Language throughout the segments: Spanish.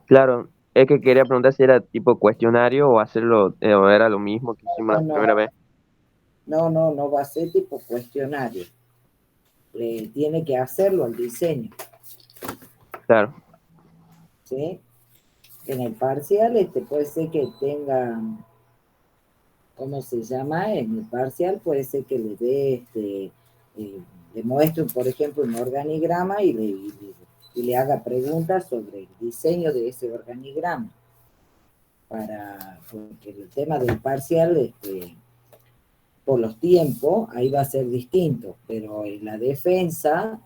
Claro, es que quería preguntar si era tipo cuestionario o hacerlo, o era lo mismo que hicimos No, la primera vez. no va a ser tipo cuestionario. Tiene que hacerlo al diseño, Claro, ¿sí? En el parcial puede ser que tenga, ¿cómo se llama? En el parcial puede ser que le dé, le muestre, por ejemplo, un organigrama y le haga preguntas sobre el diseño de ese organigrama. Porque el tema del parcial, por los tiempos, ahí va a ser distinto, pero en la defensa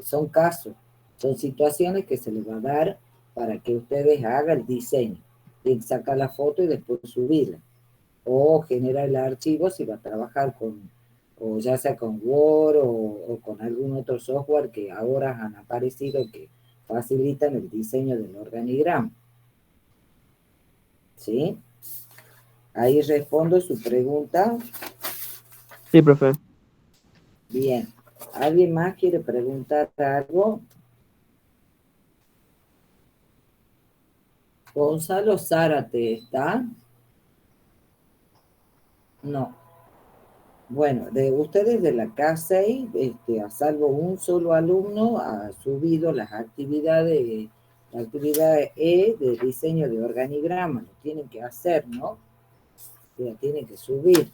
son casos, son situaciones que se les va a dar para que ustedes hagan el diseño, y sacar la foto y después subirla, o generar el archivo si va a trabajar con, o ya sea con Word o con algún otro software que ahora han aparecido que facilitan el diseño del organigrama. ¿Sí? Ahí respondo su pregunta. sí, profe. Bien. ¿Alguien más quiere preguntar algo? Gonzalo Zárate, ¿está? No. Bueno, de ustedes de la K6, a salvo un solo alumno, ha subido la actividad E de diseño de organigrama. Lo tienen que hacer, ¿no? La tienen que subir.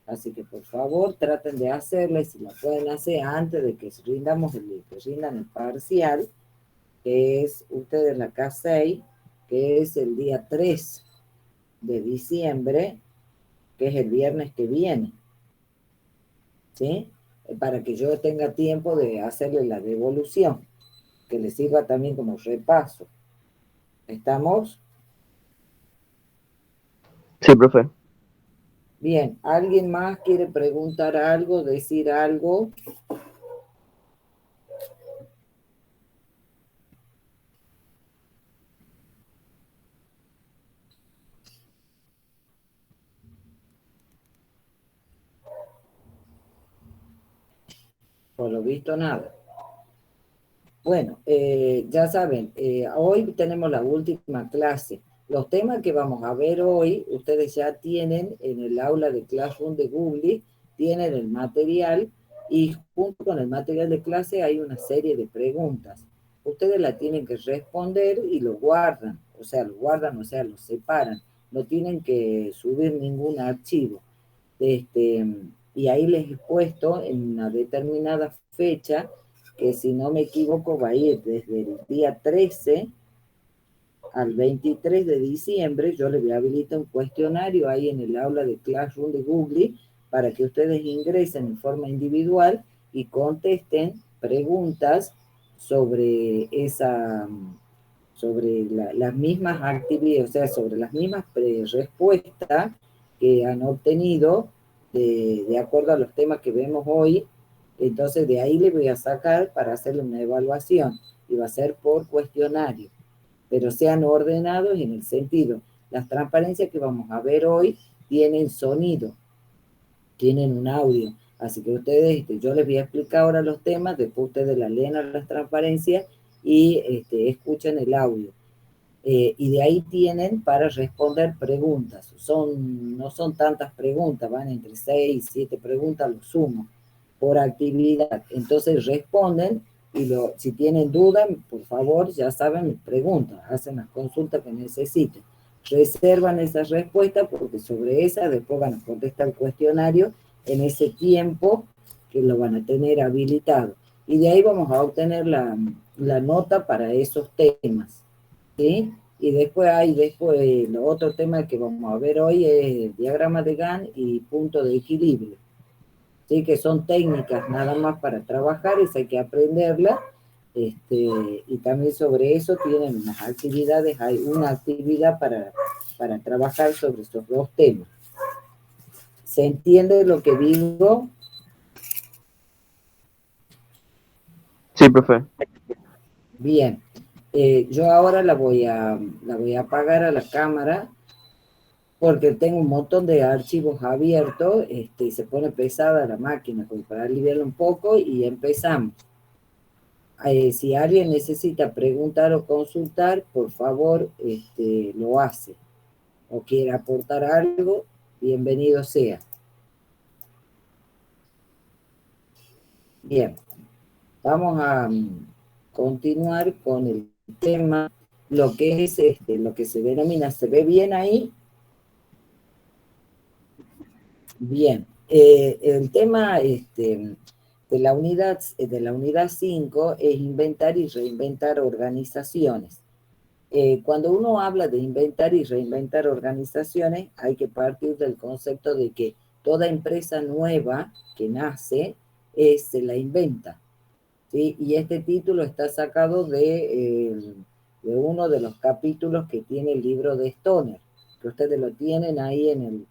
Así que por favor traten de hacerla y si la pueden hacer antes de que rindan el parcial, que es ustedes la K6, que es el día 3 de diciembre, que es el viernes que viene, ¿sí? Para que yo tenga tiempo de hacerle la devolución, que le sirva también como repaso. ¿Estamos? Sí, profe. Bien, ¿alguien más quiere preguntar algo, decir algo? Por lo visto, nada. Bueno, ya saben, hoy tenemos la última clase. Los temas que vamos a ver hoy, ustedes ya tienen en el aula de Classroom de Google, tienen el material y junto con el material de clase hay una serie de preguntas. Ustedes la tienen que responder y lo guardan, o sea, lo separan. No tienen que subir ningún archivo. Este, y ahí les he puesto en una determinada fecha, que si no me equivoco va a ir desde el día 13 al 23 de diciembre. Yo les voy a habilitar un cuestionario ahí en el aula de Classroom de Google para que ustedes ingresen en forma individual y contesten preguntas sobre las mismas actividades, o sea, sobre las mismas respuestas que han obtenido de acuerdo a los temas que vemos hoy. Entonces de ahí le voy a sacar para hacerle una evaluación y va a ser por cuestionario, pero sean ordenados en el sentido, las transparencias que vamos a ver hoy tienen sonido, tienen un audio, así que ustedes, yo les voy a explicar ahora los temas, después ustedes la leen a las transparencias y escuchan el audio. Y de ahí tienen para responder preguntas. No son tantas preguntas, van entre 6 y 7 preguntas, lo sumo, por actividad. Entonces responden y si tienen dudas, por favor, ya saben, preguntan, hacen las consultas que necesiten. Reservan esas respuestas porque sobre esas después van a contestar el cuestionario en ese tiempo que lo van a tener habilitado. Y de ahí vamos a obtener la nota para esos temas. ¿Sí? Y después los otros temas que vamos a ver hoy es diagrama de Gantt y punto de equilibrio. ¿Sí? Que son técnicas nada más para trabajar, y hay que aprenderlas. Y también sobre eso tienen unas actividades, hay una actividad para trabajar sobre estos dos temas. ¿Se entiende lo que digo? Sí, profe. Bien. Yo ahora la voy a apagar a la cámara porque tengo un montón de archivos abiertos, y se pone pesada la máquina, como para aliviarlo un poco y empezamos. Si alguien necesita preguntar o consultar, por favor, lo hace. O quiere aportar algo, bienvenido sea. Bien, vamos a continuar con el tema, lo que es lo que se denomina, ¿se ve bien ahí? Bien, el tema de la unidad 5 es inventar y reinventar organizaciones. Cuando uno habla de inventar y reinventar organizaciones, hay que partir del concepto de que toda empresa nueva que nace se la inventa, ¿sí? Y este título está sacado de uno de los capítulos que tiene el libro de Stoner, que ustedes lo tienen ahí en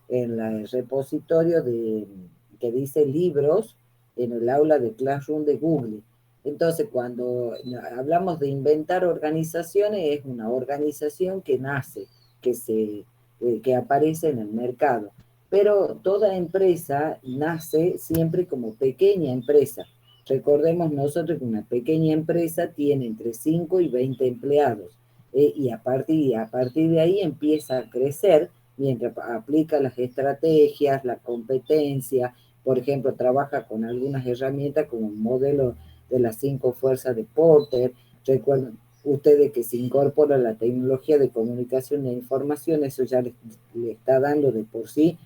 el repositorio que dice libros en el aula de Classroom de Google. Entonces, cuando hablamos de inventar organizaciones, es una organización que nace, que aparece en el mercado. Pero toda empresa nace siempre como pequeña empresa. Recordemos nosotros que una pequeña empresa tiene entre 5 y 20 empleados. Y a partir de ahí empieza a crecer mientras aplica las estrategias, la competencia, por ejemplo, trabaja con algunas herramientas como el modelo de las 5 fuerzas de Porter. Recuerden ustedes que se incorpora la tecnología de comunicación e información, eso ya le está dando de por sí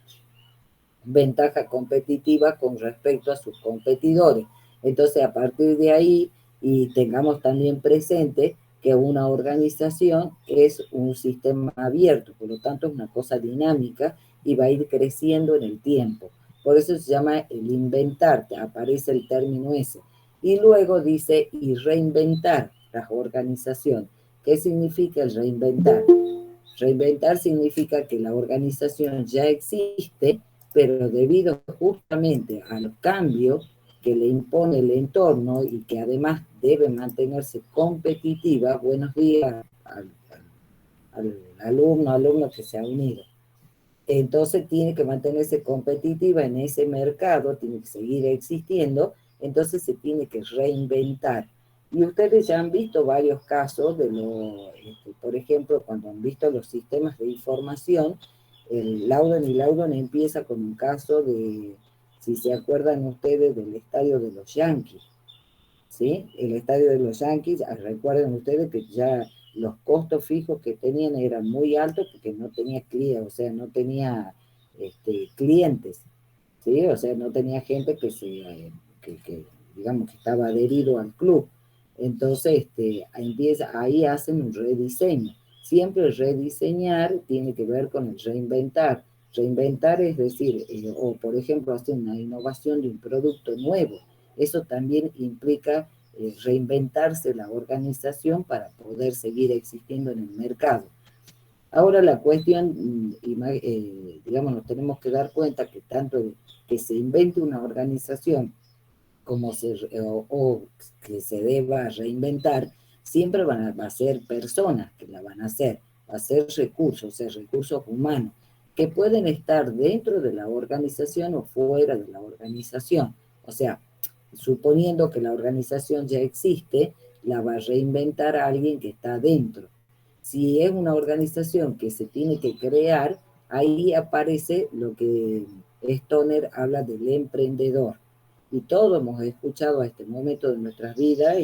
ventaja competitiva con respecto a sus competidores. Entonces, a partir de ahí, y tengamos también presente que una organización es un sistema abierto, por lo tanto es una cosa dinámica y va a ir creciendo en el tiempo. Por eso se llama el inventar, aparece el término ese. Y luego dice, y reinventar las organizaciones. ¿Qué significa el reinventar? Reinventar significa que la organización ya existe, pero debido justamente a los cambios que le impone el entorno y que además debe mantenerse competitiva, buenos días al alumno que se ha unido. Entonces tiene que mantenerse competitiva en ese mercado, tiene que seguir existiendo, entonces se tiene que reinventar. Y ustedes ya han visto varios casos por ejemplo, cuando han visto los sistemas de información, el Loudon empieza con un caso si se acuerdan ustedes, del estadio de los Yankees, ¿sí? El estadio de los Yankees, recuerden ustedes que ya los costos fijos que tenían eran muy altos porque no tenía clientes, o sea, no tenía clientes, ¿sí? O sea, no tenía gente digamos, que estaba adherido al club. Entonces, ahí hacen un rediseño. Siempre el rediseñar tiene que ver con el reinventar. Reinventar es decir, o por ejemplo, hacer una innovación de un producto nuevo. Eso también implica reinventarse la organización para poder seguir existiendo en el mercado. Ahora la cuestión, digamos, nos tenemos que dar cuenta que tanto que se invente una organización como o que se deba reinventar, siempre va a ser personas que la van a hacer, va a ser recursos, o sea, recursos humanos, que pueden estar dentro de la organización o fuera de la organización. O sea, suponiendo que la organización ya existe, la va a reinventar a alguien que está dentro. Si es una organización que se tiene que crear, ahí aparece lo que Stoner habla del emprendedor. Y todos hemos escuchado a este momento de nuestras vidas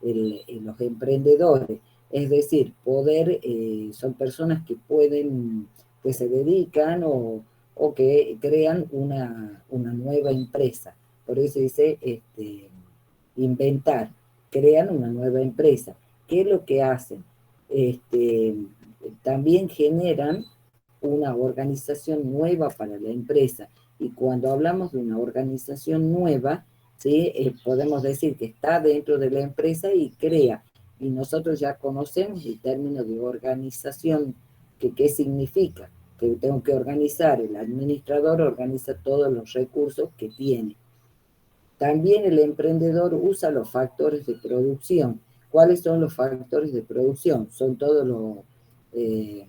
los emprendedores. Es decir, son personas que que se dedican o que crean una nueva empresa. Por eso dice inventar, crean una nueva empresa. ¿Qué es lo que hacen? Este, También generan una organización nueva para la empresa. Y cuando hablamos de una organización nueva, ¿sí? Podemos decir que está dentro de la empresa y crea. Y nosotros ya conocemos el término de organización, que qué significa, que tengo que organizar, el administrador organiza todos los recursos que tiene. También el emprendedor usa los factores de producción. ¿Cuáles son los factores de producción? Son eh,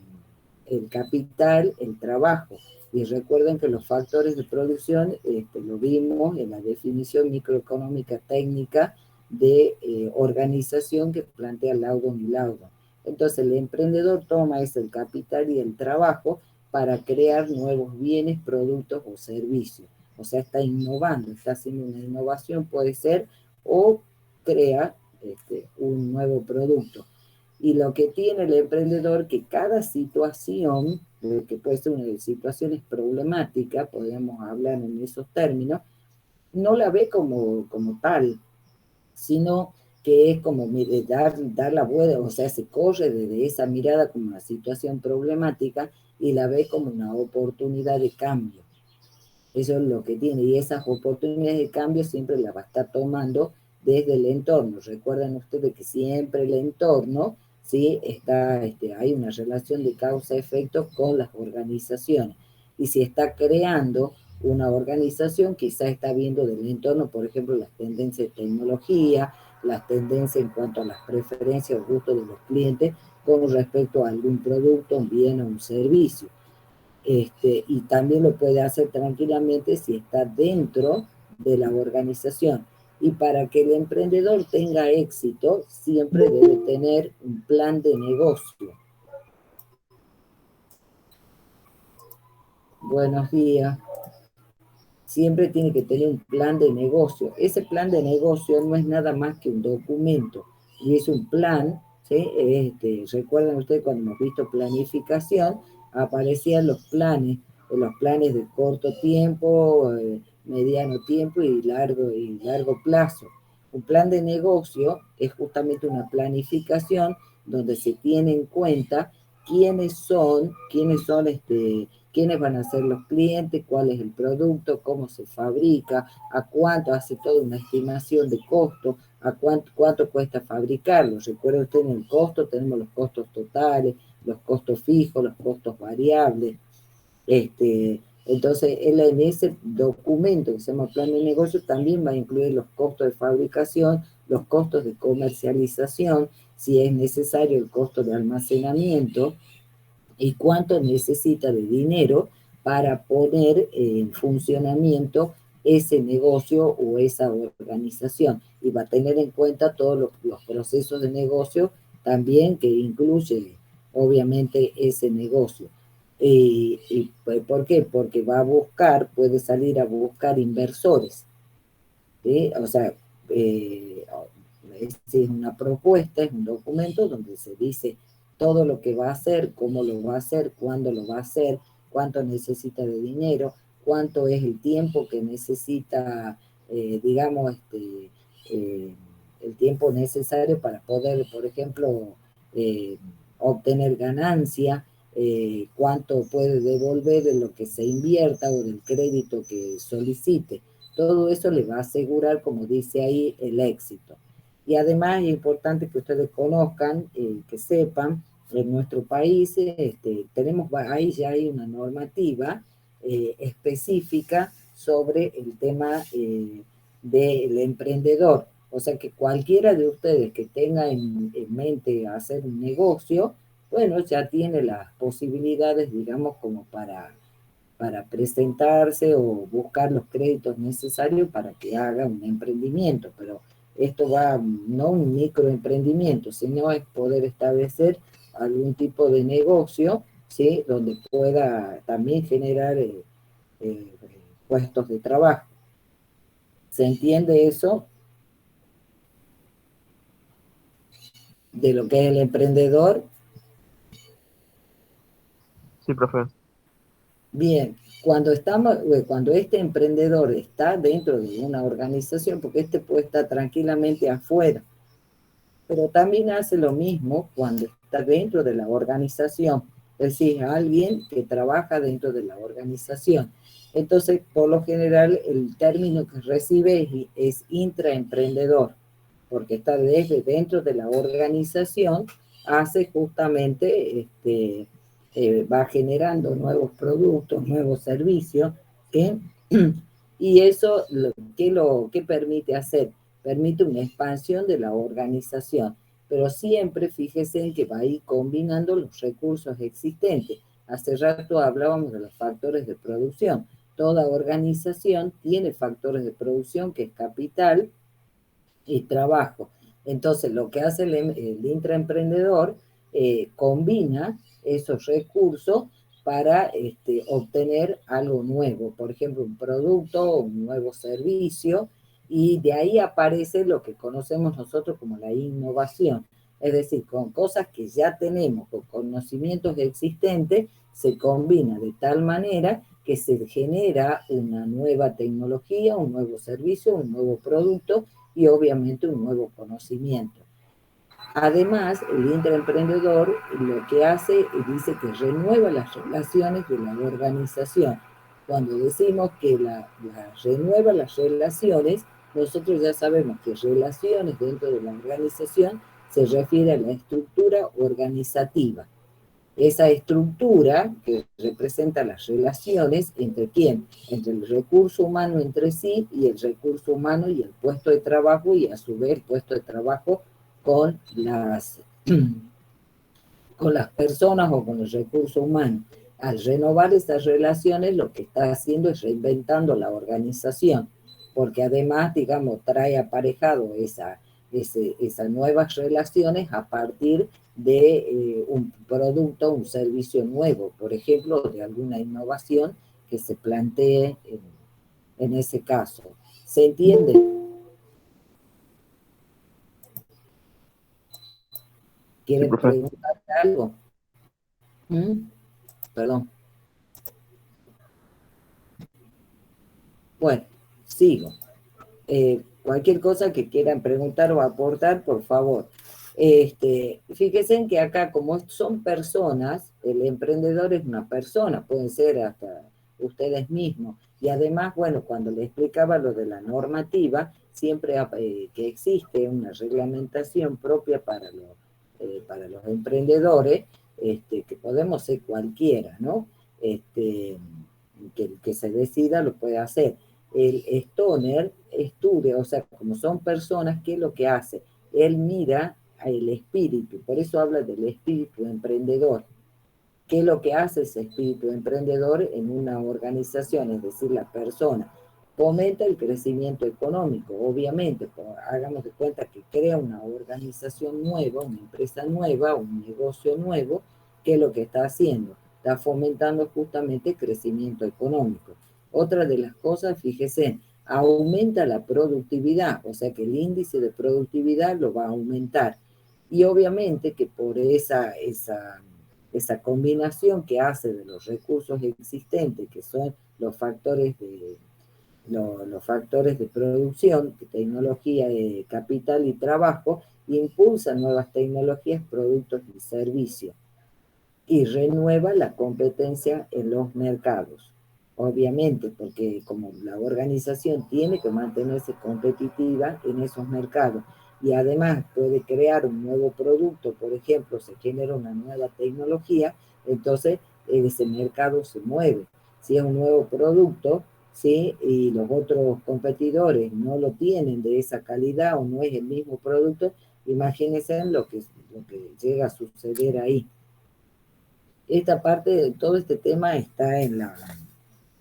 el capital, el trabajo. Y recuerden que los factores de producción, lo vimos en la definición microeconómica técnica de organización que plantea Loudon y Loudon. Entonces el emprendedor toma ese el capital y el trabajo para crear nuevos bienes, productos o servicios. O sea, está innovando, está haciendo una innovación, puede ser, o crea un nuevo producto. Y lo que tiene el emprendedor, que cada situación, que puede ser una de situaciones problemáticas, podemos hablar en esos términos, no la ve como tal, sino que es como dar la vuelta, o sea, se corre desde esa mirada como una situación problemática y la ve como una oportunidad de cambio. Eso es lo que tiene, y esas oportunidades de cambio siempre las va a estar tomando desde el entorno. Recuerden ustedes que siempre el entorno, ¿sí? Hay una relación de causa-efecto con las organizaciones. Y si está creando una organización, quizás está viendo del entorno, por ejemplo, las tendencias de tecnología, las tendencias en cuanto a las preferencias o gustos de los clientes con respecto a algún producto, un bien o un servicio. Y también lo puede hacer tranquilamente si está dentro de la organización. Y para que el emprendedor tenga éxito, siempre debe tener un plan de negocio. Buenos días. Siempre tiene que tener un plan de negocio. Ese plan de negocio no es nada más que un documento, y es un plan, ¿sí? Recuerdan ustedes cuando hemos visto planificación, aparecían los planes de corto tiempo, mediano tiempo y largo plazo. Un plan de negocio es justamente una planificación donde se tiene en cuenta quiénes van a ser los clientes, cuál es el producto, cómo se fabrica, a cuánto, hace toda una estimación de costo, a cuánto cuesta fabricarlo. Recuerda usted, en el costo tenemos los costos totales, los costos fijos, los costos variables. Entonces, él en ese documento que se llama plan de negocio también va a incluir los costos de fabricación, los costos de comercialización, si es necesario el costo de almacenamiento, y cuánto necesita de dinero para poner en funcionamiento ese negocio o esa organización. Y va a tener en cuenta todos los procesos de negocio también que incluye, obviamente, ese negocio. ¿Por qué? Porque puede salir a buscar inversores, ¿sí? O sea, es una propuesta, es un documento donde se dice todo lo que va a hacer, cómo lo va a hacer, cuándo lo va a hacer, cuánto necesita de dinero, cuánto es el tiempo que necesita, digamos, el tiempo necesario para poder, por ejemplo, eh, obtener ganancia, cuánto puede devolver de lo que se invierta o del crédito que solicite. Todo eso le va a asegurar, como dice ahí, el éxito. Y además es importante que ustedes conozcan, que sepan, en nuestro país ahí ya hay una normativa específica sobre el tema del emprendedor. O sea que cualquiera de ustedes que tenga en mente hacer un negocio, bueno, ya tiene las posibilidades, digamos, como para presentarse o buscar los créditos necesarios para que haga un emprendimiento. Pero esto va no un microemprendimiento, sino es poder establecer algún tipo de negocio, ¿sí? Donde pueda también generar eh, puestos de trabajo. ¿Se entiende eso de lo que es el emprendedor? Sí, profe. Bien, cuando este emprendedor está dentro de una organización, porque este puede estar tranquilamente afuera, pero también hace lo mismo cuando está dentro de la organización, es decir, alguien que trabaja dentro de la organización. Entonces, por lo general, el término que recibe es intraemprendedor, porque está desde dentro de la organización, hace justamente, va generando nuevos productos, nuevos servicios, ¿sí? Y eso, ¿qué permite hacer? Permite una expansión de la organización, pero siempre fíjese en que va a ir combinando los recursos existentes. Hace rato hablábamos de los factores de producción. Toda organización tiene factores de producción, que es capital, y trabajo. Entonces, lo que hace el intraemprendedor, combina esos recursos para obtener algo nuevo, por ejemplo, un producto, un nuevo servicio, y de ahí aparece lo que conocemos nosotros como la innovación. Es decir, con cosas que ya tenemos, con conocimientos existentes, se combina de tal manera que se genera una nueva tecnología, un nuevo servicio, un nuevo producto y obviamente un nuevo conocimiento. Además, el intraemprendedor lo que hace, dice que renueva las relaciones de la organización. Cuando decimos que renueva las relaciones, nosotros ya sabemos que relaciones dentro de la organización se refiere a la estructura organizativa. Esa estructura que representa las relaciones entre quién, entre el recurso humano entre sí y el recurso humano y el puesto de trabajo y a su vez el puesto de trabajo con con las personas o con el recurso humano. Al renovar estas relaciones, lo que está haciendo es reinventando la organización, porque además, digamos, trae aparejado esas nuevas relaciones a partir de un producto, un servicio nuevo, por ejemplo, de alguna innovación que se plantee en ese caso. ¿Se entiende? Sí, ¿Quieren profe. preguntar algo? ¿Mm? Perdón. Bueno, sigo. Cualquier cosa que quieran preguntar o aportar, por favor. Fíjense en que acá, como son personas, el emprendedor es una persona, pueden ser hasta ustedes mismos. Y además, bueno, cuando le explicaba lo de la normativa, siempre que existe una reglamentación propia para los emprendedores, que podemos ser cualquiera, ¿no? Que se decida lo puede hacer. El stoner estudia, o sea, como son personas, ¿qué es lo que hace? Él mira el espíritu, por eso habla del espíritu emprendedor. ¿Qué es lo que hace ese espíritu emprendedor en una organización? Es decir, la persona fomenta el crecimiento económico, obviamente, hagamos de cuenta que crea una organización nueva, una empresa nueva, un negocio nuevo. ¿Qué es lo que está haciendo? Está fomentando justamente el crecimiento económico. Otra de las cosas, fíjese, aumenta la productividad, o sea que el índice de productividad lo va a aumentar. Y obviamente que por esa combinación que hace de los recursos existentes, que son los factores de producción, de tecnología, de capital y trabajo, impulsa nuevas tecnologías, productos y servicios y renueva la competencia en los mercados. Obviamente, porque como la organización tiene que mantenerse competitiva en esos mercados y además puede crear un nuevo producto, por ejemplo, se genera una nueva tecnología, entonces ese mercado se mueve. Si es un nuevo producto, ¿sí? Y los otros competidores no lo tienen de esa calidad o no es el mismo producto, imagínense lo que llega a suceder ahí. Esta parte de todo este tema está en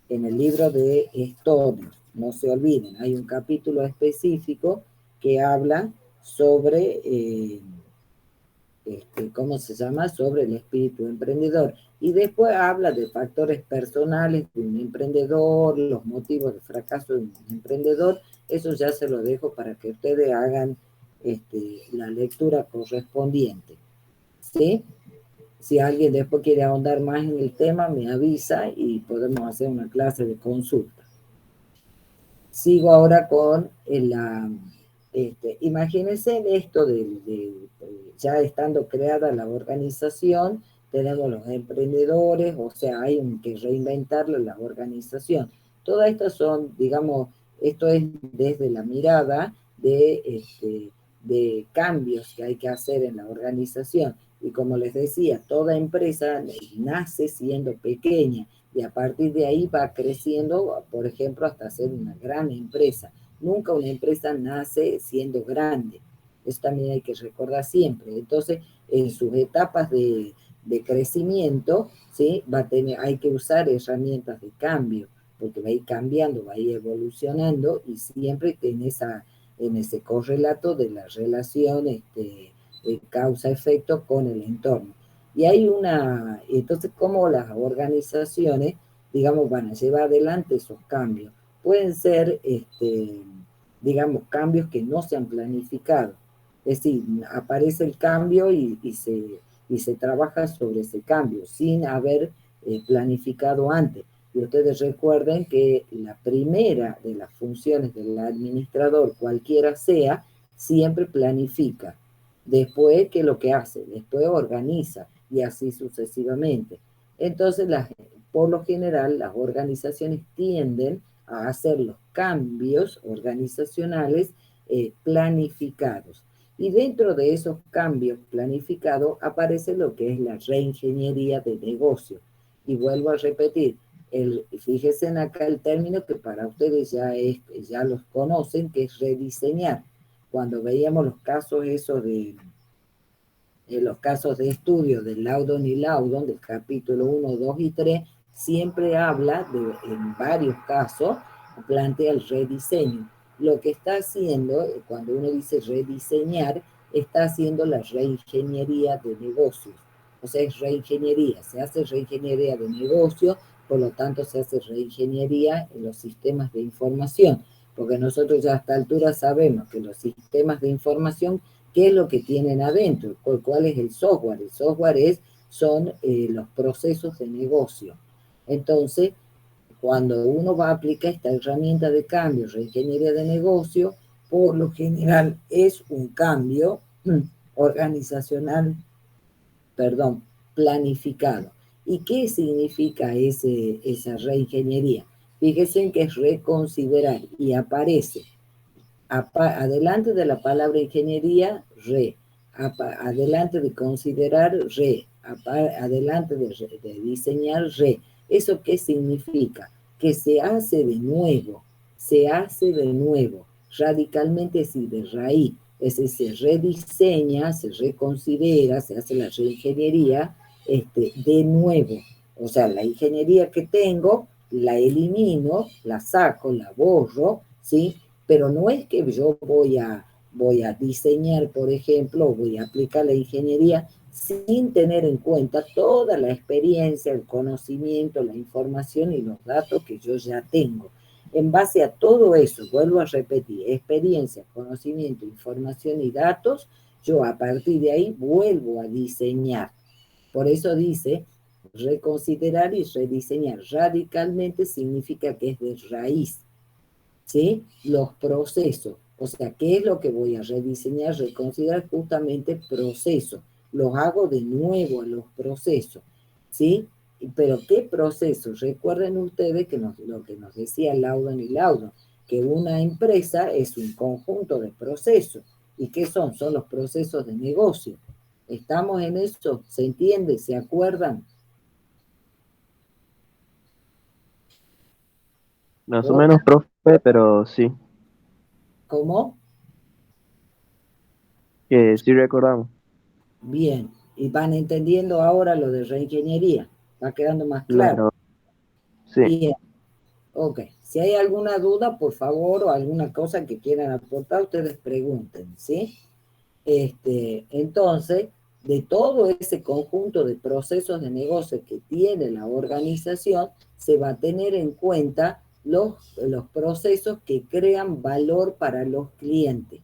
el libro de Stoner, no se olviden, hay un capítulo específico que habla sobre, ¿cómo se llama? Sobre el espíritu emprendedor. Y después habla de factores personales de un emprendedor, los motivos de fracaso de un emprendedor. Eso ya se lo dejo para que ustedes hagan la lectura correspondiente. ¿Sí? Si alguien después quiere ahondar más en el tema, me avisa y podemos hacer una clase de consulta. Sigo ahora con imagínense esto ya estando creada la organización, tenemos los emprendedores, o sea, hay que reinventar la organización. Todas estas son, digamos, esto es desde la mirada de cambios que hay que hacer en la organización. Y como les decía, toda empresa nace siendo pequeña y a partir de ahí va creciendo, por ejemplo, hasta ser una gran empresa. Nunca una empresa nace siendo grande. Eso también hay que recordar siempre. Entonces, en sus etapas de crecimiento, ¿sí? Hay que usar herramientas de cambio, porque va a ir cambiando, va a ir evolucionando y siempre en en ese correlato de la relación de causa-efecto con el entorno. Y hay entonces, ¿cómo las organizaciones, digamos, van a llevar adelante esos cambios? Pueden ser, digamos, cambios que no se han planificado. Es decir, aparece el cambio y se trabaja sobre ese cambio sin haber planificado antes. Y ustedes recuerden que la primera de las funciones del administrador, cualquiera sea, siempre planifica. Después, ¿qué es lo que hace? Después organiza y así sucesivamente. Entonces, por lo general, las organizaciones tienden a hacer los cambios organizacionales planificados. Y dentro de esos cambios planificados aparece lo que es la reingeniería de negocio. Y vuelvo a repetir, fíjense en acá el término que para ustedes ya los conocen, que es rediseñar. Cuando veíamos los casos esos los casos de estudio del Loudon y Loudon, del capítulo 1, 2 y 3, siempre habla en varios casos, plantea el rediseño. Lo que está haciendo, cuando uno dice rediseñar, está haciendo la reingeniería de negocios. O sea, es reingeniería, se hace reingeniería de negocios, por lo tanto se hace reingeniería en los sistemas de información, porque nosotros ya a esta altura sabemos que los sistemas de información, ¿qué es lo que tienen adentro? ¿Cuál es el software? El software son los procesos de negocio. Entonces, cuando uno va a aplicar esta herramienta de cambio, reingeniería de negocio, por lo general es un cambio organizacional, perdón, planificado. ¿Y qué significa esa reingeniería? Fíjense que es reconsiderar y aparece adelante de la palabra ingeniería, adelante de considerar, adelante de diseñar, ¿Eso qué significa? Que se hace de nuevo, radicalmente sí, de raíz. Es decir, se rediseña, se reconsidera, se hace la reingeniería de nuevo. O sea, la ingeniería que tengo, la elimino, la saco, la borro, ¿sí? Pero no es que yo voy a diseñar, por ejemplo, voy a aplicar la ingeniería sin tener en cuenta toda la experiencia, el conocimiento, la información y los datos que yo ya tengo. En base a todo eso, vuelvo a repetir, experiencia, conocimiento, información y datos, yo a partir de ahí vuelvo a diseñar. Por eso dice, reconsiderar y rediseñar radicalmente significa que es de raíz. ¿Sí? Los procesos. O sea, ¿qué es lo que voy a rediseñar? Reconsiderar justamente procesos. Los hago de nuevo a los procesos. ¿Sí? Pero ¿qué procesos? Recuerden ustedes que lo que nos decía Loudon y Loudon, que una empresa es un conjunto de procesos. ¿Y qué son? Son los procesos de negocio. ¿Estamos en eso? ¿Se entiende? ¿Se acuerdan? Más o Hola, menos, profe, pero sí, ¿cómo? que sí recordamos. Bien, y van entendiendo ahora lo de reingeniería, va quedando más claro. Claro, sí. Bien, ok. Si hay alguna duda, por favor, o alguna cosa que quieran aportar, ustedes pregunten, ¿sí? Entonces, de todo ese conjunto de procesos de negocio que tiene la organización, se va a tener en cuenta los procesos que crean valor para los clientes.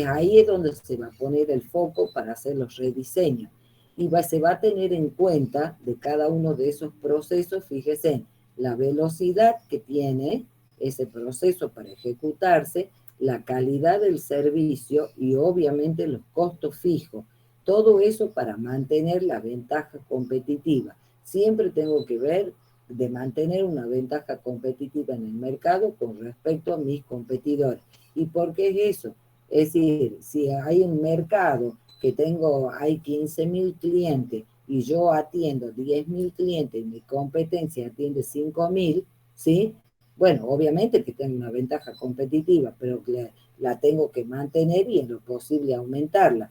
Ahí es donde se va a poner el foco para hacer los rediseños. Y se va a tener en cuenta de cada uno de esos procesos, fíjese, la velocidad que tiene ese proceso para ejecutarse, la calidad del servicio y obviamente los costos fijos. Todo eso para mantener la ventaja competitiva. Siempre tengo que ver de mantener una ventaja competitiva en el mercado con respecto a mis competidores. ¿Y por qué es eso? Es decir, si hay un mercado que hay 15.000 clientes y yo atiendo 10.000 clientes y mi competencia atiende 5.000, ¿sí? Bueno, obviamente que tengo una ventaja competitiva, pero la tengo que mantener y en lo posible aumentarla.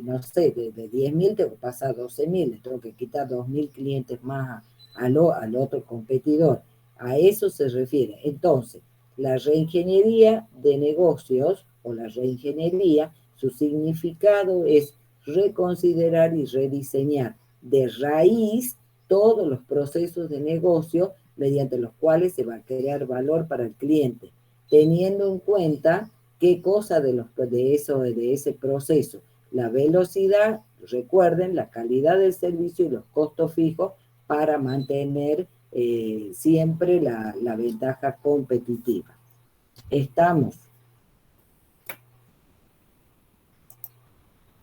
No sé, de 10.000 tengo que pasar a 12.000, le tengo que quitar 2.000 clientes más al otro competidor. A eso se refiere. Entonces, La reingeniería de negocios o la reingeniería, su significado es reconsiderar y rediseñar de raíz todos los procesos de negocio mediante los cuales se va a crear valor para el cliente, teniendo en cuenta qué cosa de ese proceso, la velocidad, recuerden, la calidad del servicio y los costos fijos para mantener siempre la ventaja competitiva. Estamos.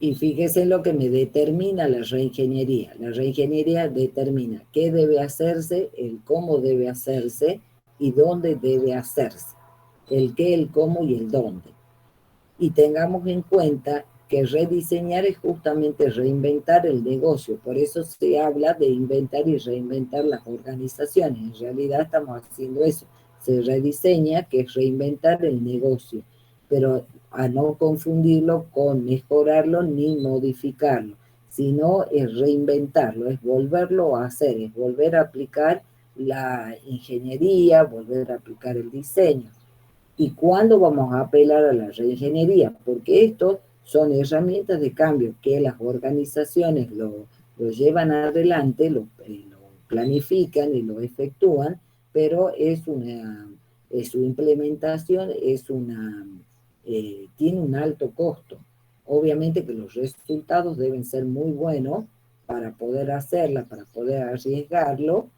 Y fíjese en lo que me determina la reingeniería. La reingeniería determina qué debe hacerse, el cómo debe hacerse y dónde debe hacerse. El qué, el cómo y el dónde. Y tengamos en cuenta que rediseñar es justamente reinventar el negocio. Por eso se habla de inventar y reinventar las organizaciones. En realidad estamos haciendo eso. Se rediseña, que es reinventar el negocio, pero a no confundirlo con mejorarlo ni modificarlo, sino es reinventarlo, es volverlo a hacer, es volver a aplicar la ingeniería, volver a aplicar el diseño. ¿Y cuándo vamos a apelar a la reingeniería? Porque estos son herramientas de cambio que las organizaciones lo llevan adelante, lo planifican y lo efectúan, pero su implementación tiene un alto costo. Obviamente que los resultados deben ser muy buenos para poder hacerla, para poder arriesgarlo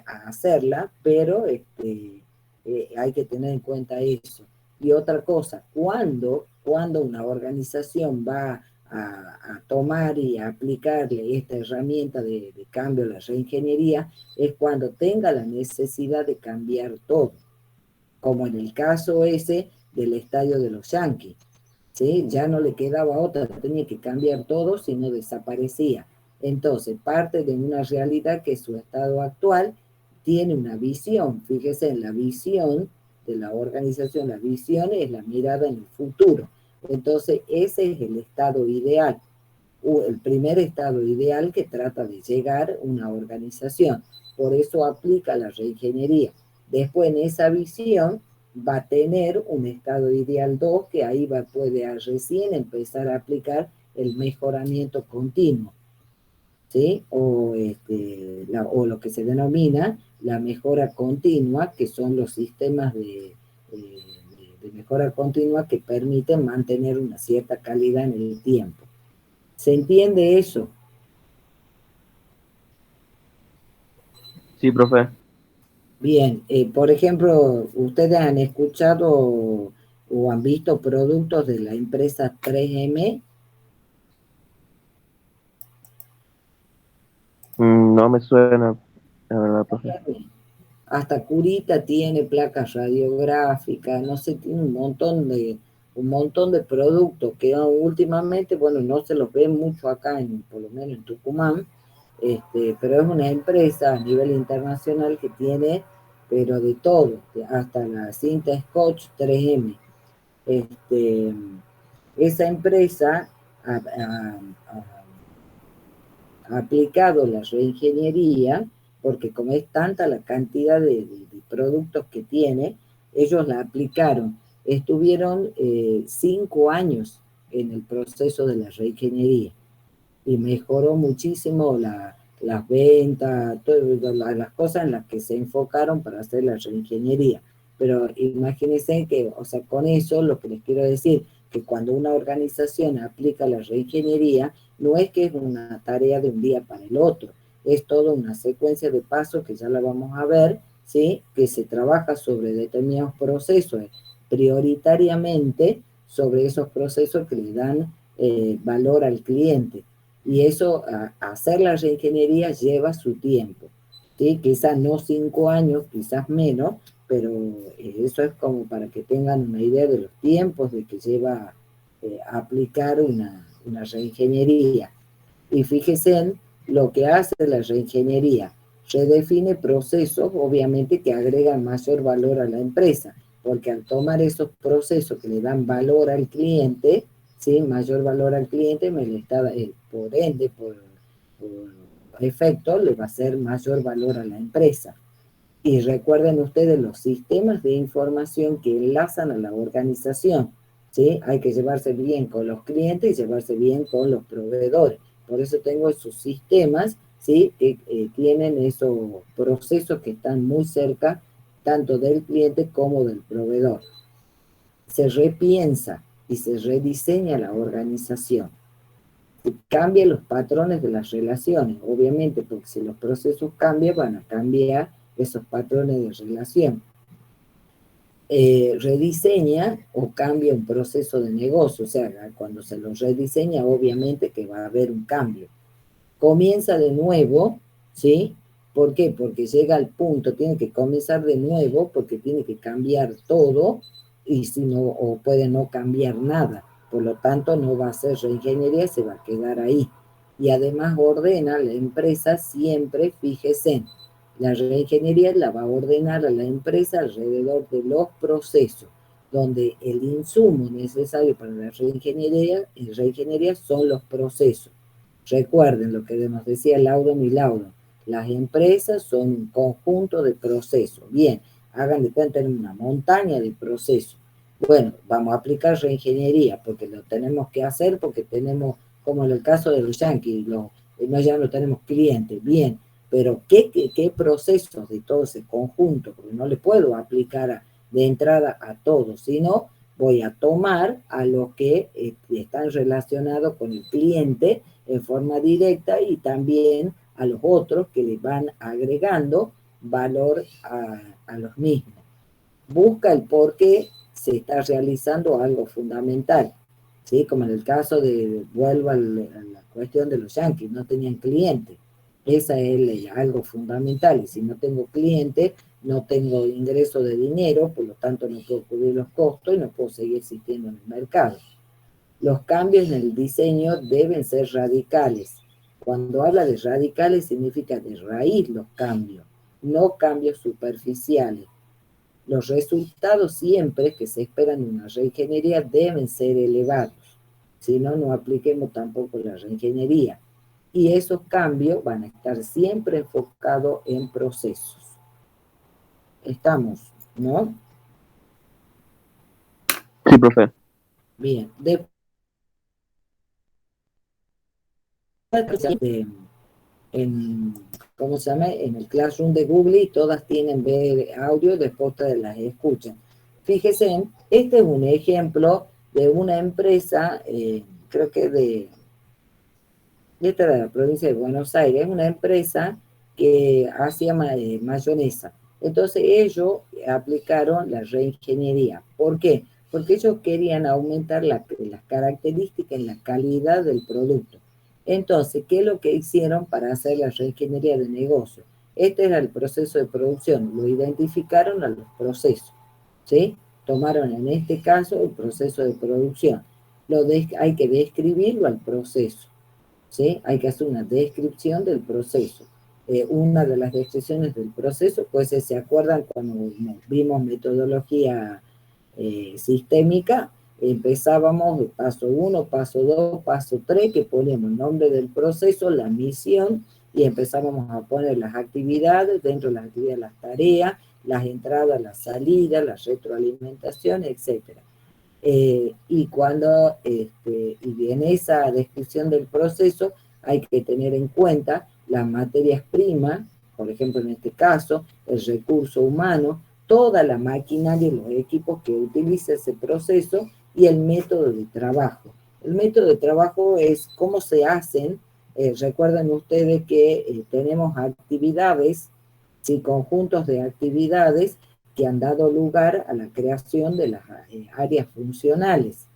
a hacerla, pero hay que tener en cuenta eso. Y otra cosa, cuando una organización va a tomar y a aplicarle esta herramienta de cambio a la reingeniería, es cuando tenga la necesidad de cambiar todo, como en el caso ese del estadio de los Yankees. ¿Sí? Ya no le quedaba otra, tenía que cambiar todo, si no desaparecía. Entonces, parte de una realidad que es su estado actual, tiene una visión. Fíjese en la visión de la organización, la visión es la mirada en el futuro. Entonces, ese es el estado ideal, el primer estado ideal que trata de llegar una organización. Por eso aplica la reingeniería. Después, en esa visión, va a tener un estado ideal 2 que ahí puede recién empezar a aplicar el mejoramiento continuo, ¿sí? O lo que se denomina la mejora continua, que son los sistemas de mejora continua que permiten mantener una cierta calidad en el tiempo. ¿Se entiende eso? Sí, profe. Bien, por ejemplo, ¿ustedes han escuchado o han visto productos de la empresa 3M? No me suena, la verdad, profe. Hasta Curita tiene placas radiográficas, no sé, tiene un montón de productos que últimamente, bueno, no se los ve mucho acá, por lo menos en Tucumán, pero es una empresa a nivel internacional que tiene, pero de todo, hasta la cinta Scotch 3M. Este, esa empresa ha aplicado la reingeniería, porque como es tanta la cantidad de productos que tiene, ellos la aplicaron. Estuvieron 5 años en el proceso de la reingeniería y mejoró muchísimo las ventas, todas las cosas en las que se enfocaron para hacer la reingeniería. Pero imagínense que, o sea, con eso lo que les quiero decir, que cuando una organización aplica la reingeniería, no es que es una tarea de un día para el otro, es toda una secuencia de pasos que ya la vamos a ver, ¿sí? Que se trabaja sobre determinados procesos, prioritariamente sobre esos procesos que le dan valor al cliente. Y eso, hacer la reingeniería lleva su tiempo, ¿sí? Quizás no 5 años, quizás menos, pero eso es como para que tengan una idea de los tiempos de que lleva aplicar una reingeniería. Y fíjense en lo que hace la reingeniería. Redefine procesos, obviamente, que agregan mayor valor a la empresa, porque al tomar esos procesos que le dan valor al cliente, ¿sí? Mayor valor al cliente, por ende, por efecto, le va a ser mayor valor a la empresa. Y recuerden ustedes los sistemas de información que enlazan a la organización, ¿sí? Hay que llevarse bien con los clientes y llevarse bien con los proveedores. Por eso tengo esos sistemas, ¿sí? Que tienen esos procesos que están muy cerca tanto del cliente como del proveedor. Se repiensa y se rediseña la organización. Se cambian los patrones de las relaciones, obviamente, porque si los procesos cambian, van a cambiar esos patrones de relación. Rediseña o cambia un proceso de negocio, o sea, cuando se lo rediseña, obviamente que va a haber un cambio. Comienza de nuevo, ¿sí? ¿Por qué? Porque llega al punto, tiene que comenzar de nuevo, porque tiene que cambiar todo, y si no, o puede no cambiar nada. Por lo tanto, no va a ser reingeniería, se va a quedar ahí. Y además ordena la empresa siempre, fíjese, la reingeniería la va a ordenar a la empresa alrededor de los procesos, donde el insumo necesario para la reingeniería son los procesos. Recuerden lo que nos decía Laudon y Laudon. Las empresas son un conjunto de procesos. Bien, hagan de cuenta en una montaña de procesos. Bueno, vamos a aplicar reingeniería porque lo tenemos que hacer, porque tenemos, como en el caso de los yanquis, no, ya no tenemos clientes. Bien, pero ¿qué procesos de todo ese conjunto? Porque no le puedo aplicar de entrada a todos, sino voy a tomar a los que están relacionados con el cliente en forma directa y también a los otros que le van agregando valor a los mismos. Busca el por qué se está realizando algo fundamental, ¿sí? Como en el caso de, vuelvo a la cuestión de los yanquis, no tenían clientes. Esa es algo fundamental, y si no tengo clientes, no tengo ingreso de dinero, por lo tanto no puedo cubrir los costos y no puedo seguir existiendo en el mercado. Los cambios en el diseño deben ser radicales. Cuando habla de radicales significa de raíz los cambios, no cambios superficiales. Los resultados siempre que se esperan en una reingeniería deben ser elevados. Si no, no apliquemos tampoco la reingeniería. Y esos cambios van a estar siempre enfocados en procesos. Estamos, ¿no? Sí, profe. Bien. En, ¿cómo se llama? En el Classroom de Google, y todas tienen audio, después ustedes las escuchan. Fíjense, este es un ejemplo de una empresa, creo que esta de la provincia de Buenos Aires, es una empresa que hacía mayonesa. Entonces ellos aplicaron la reingeniería. ¿Por qué? Porque ellos querían aumentar las características y la calidad del producto. Entonces, ¿qué es lo que hicieron para hacer la reingeniería de negocio? Este era el proceso de producción, lo identificaron a los procesos, ¿sí? Tomaron en este caso el proceso de producción. Hay que describirlo al proceso, ¿sí? Hay que hacer una descripción del proceso. Una de las descripciones del proceso, pues se acuerdan cuando vimos metodología sistémica, empezábamos paso 1, paso 2, paso 3, que ponemos el nombre del proceso, la misión, y empezábamos a poner las actividades, dentro de las actividades las tareas, las entradas, las salidas, la retroalimentación, etcétera. Y cuando y en esa descripción del proceso hay que tener en cuenta las materias primas, por ejemplo en este caso, el recurso humano, toda la maquinaria y los equipos que utiliza ese proceso, y el método de trabajo. El método de trabajo es cómo se hacen, recuerden ustedes que tenemos actividades, ¿sí? Conjuntos de actividades que han dado lugar a la creación de las áreas funcionales.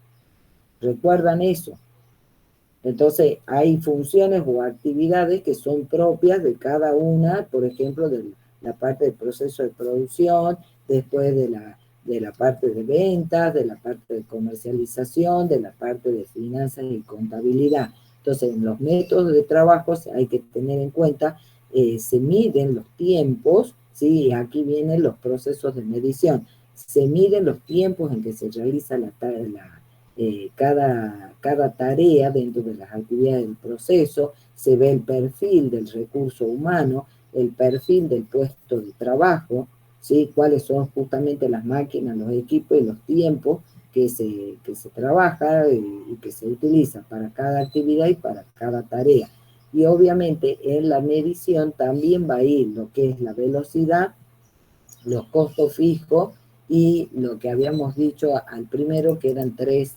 ¿Recuerdan eso? Entonces, hay funciones o actividades que son propias de cada una, por ejemplo, de la parte del proceso de producción, después de la parte de ventas, de la parte de comercialización, de la parte de finanzas y contabilidad. Entonces, en los métodos de trabajo hay que tener en cuenta, se miden los tiempos, ¿sí? Aquí vienen los procesos de medición. Se miden los tiempos en que se realiza cada tarea dentro de las actividades del proceso, se ve el perfil del recurso humano, el perfil del puesto de trabajo, ¿sí? Cuáles son justamente las máquinas, los equipos y los tiempos que se trabaja y que se utiliza para cada actividad y para cada tarea. Y obviamente en la medición también va a ir lo que es la velocidad, los costos fijos y lo que habíamos dicho al primero, que eran tres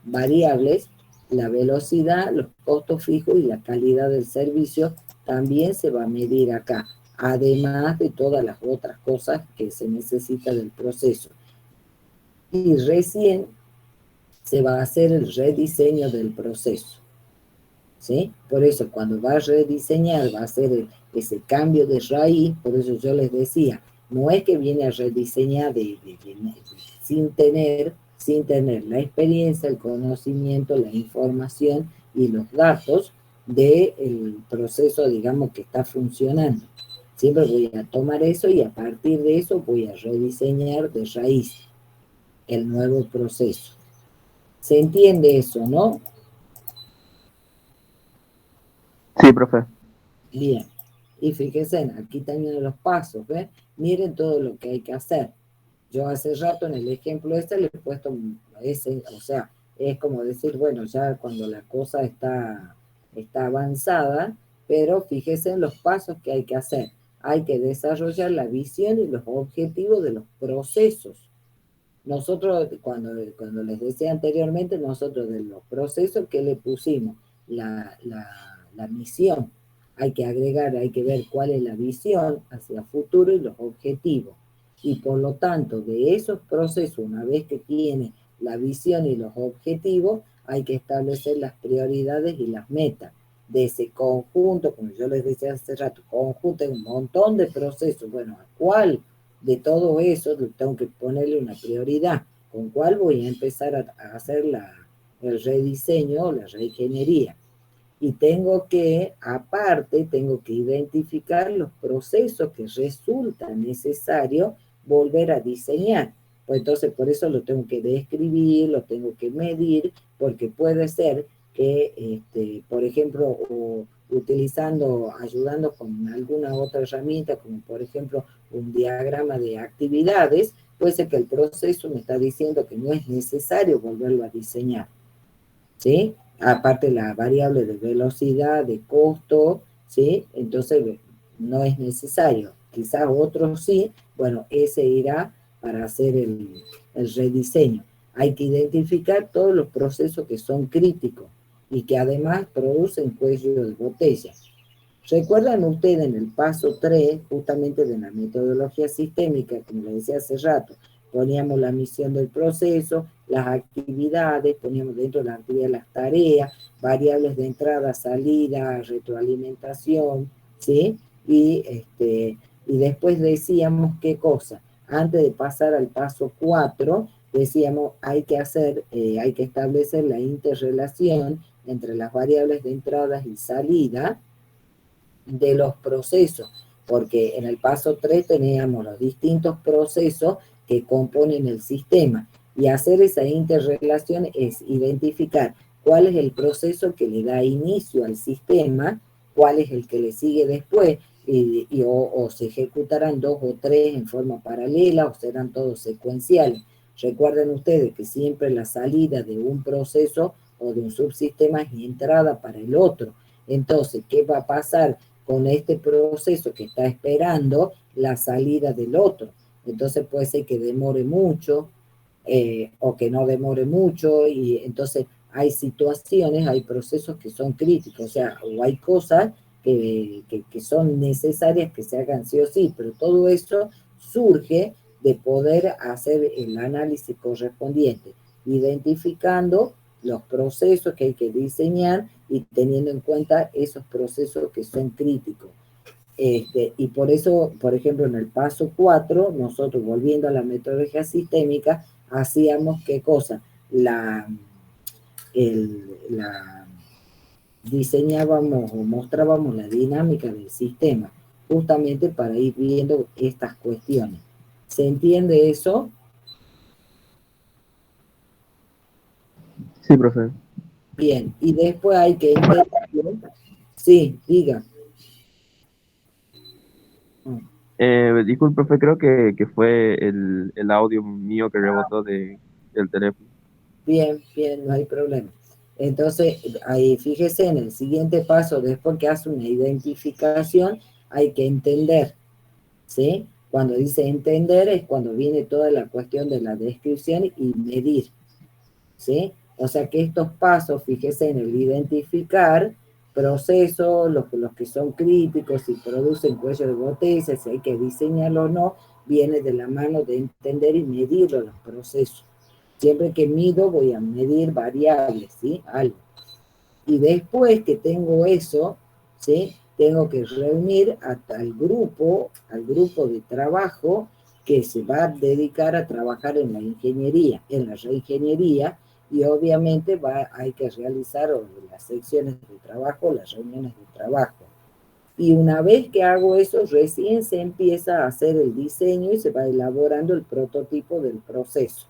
variables: la velocidad, los costos fijos y la calidad del servicio, también se va a medir acá, además de todas las otras cosas que se necesita del proceso. Y recién se va a hacer el rediseño del proceso, ¿sí? Por eso, cuando va a rediseñar, va a hacer ese cambio de raíz. Por eso yo les decía, no es que viene a rediseñar sin tener la experiencia, el conocimiento, la información y los datos del proceso, digamos, que está funcionando. Siempre voy a tomar eso y a partir de eso voy a rediseñar de raíz el nuevo proceso. ¿Se entiende eso, no? Sí, profe. Bien. Y fíjense, aquí también los pasos, ¿ven? Miren todo lo que hay que hacer. Yo hace rato en el ejemplo este le he puesto ese, o sea, es como decir, bueno, ya cuando la cosa está avanzada, pero fíjense en los pasos que hay que hacer. Hay que desarrollar la visión y los objetivos de los procesos. Nosotros, cuando les decía anteriormente, nosotros de los procesos que le pusimos, la misión, hay que agregar, hay que ver cuál es la visión hacia el futuro y los objetivos. Y por lo tanto, de esos procesos, una vez que tiene la visión y los objetivos, hay que establecer las prioridades y las metas de ese conjunto, como yo les decía hace rato, conjunto de un montón de procesos. Bueno, ¿a cuál de todo eso tengo que ponerle una prioridad? ¿Con cuál voy a empezar a hacer el rediseño o la reingeniería? Y tengo que, aparte, tengo que identificar los procesos que resulta necesario volver a diseñar. Pues entonces, por eso lo tengo que describir, lo tengo que medir, porque puede ser que, por ejemplo, o ayudando con alguna otra herramienta, como por ejemplo un diagrama de actividades, puede ser que el proceso me está diciendo que no es necesario volverlo a diseñar, ¿sí? Aparte la variable de velocidad, de costo, ¿sí? Entonces no es necesario. Quizás otros sí, bueno, ese irá para hacer el rediseño. Hay que identificar todos los procesos que son críticos y que además producen cuello de botella. ¿Recuerdan ustedes en el paso 3, justamente de la metodología sistémica, como les decía hace rato? Poníamos la misión del proceso, las actividades, poníamos dentro de la actividad las tareas, variables de entrada, salida, retroalimentación, ¿sí? Y después decíamos qué cosa. Antes de pasar al paso 4, decíamos hay que establecer la interrelación entre las variables de entrada y salida de los procesos, porque en el paso 3 teníamos los distintos procesos que componen el sistema, y hacer esa interrelación es identificar cuál es el proceso que le da inicio al sistema, cuál es el que le sigue después, o se ejecutarán dos o tres en forma paralela, o serán todos secuenciales. Recuerden ustedes que siempre la salida de un proceso o de un subsistema es entrada para el otro. Entonces, ¿qué va a pasar con este proceso que está esperando la salida del otro? Entonces puede ser que demore mucho o que no demore mucho, y entonces hay situaciones, hay procesos que son críticos, o sea, o hay cosas que son necesarias que se hagan sí o sí, pero todo eso surge de poder hacer el análisis correspondiente, identificando los procesos que hay que diseñar y teniendo en cuenta esos procesos que son críticos. Y por eso, por ejemplo, en el paso 4, nosotros, volviendo a la metodología sistémica, hacíamos qué cosa, diseñábamos o mostrábamos la dinámica del sistema, justamente para ir viendo estas cuestiones. ¿Se entiende eso? Sí, profe. Bien, y después hay que entender, sí, diga. Disculpe, profe, creo que fue el audio mío que rebotó del teléfono. Bien, bien, no hay problema. Entonces, ahí fíjese en el siguiente paso, después que hace una identificación, hay que entender, ¿sí? Cuando dice entender es cuando viene toda la cuestión de la descripción y medir, ¿sí? O sea que estos pasos, fíjese en el identificar procesos, los que son críticos, si producen cuello de botella, si hay que diseñarlo o no, viene de la mano de entender y medir los procesos. Siempre que mido voy a medir variables, ¿sí? Algo. Y después que tengo eso, ¿sí? Tengo que reunir hasta al grupo de trabajo que se va a dedicar a trabajar en la ingeniería, en la reingeniería, y obviamente hay que realizar las secciones de trabajo, las reuniones de trabajo. Y una vez que hago eso, recién se empieza a hacer el diseño y se va elaborando el prototipo del proceso.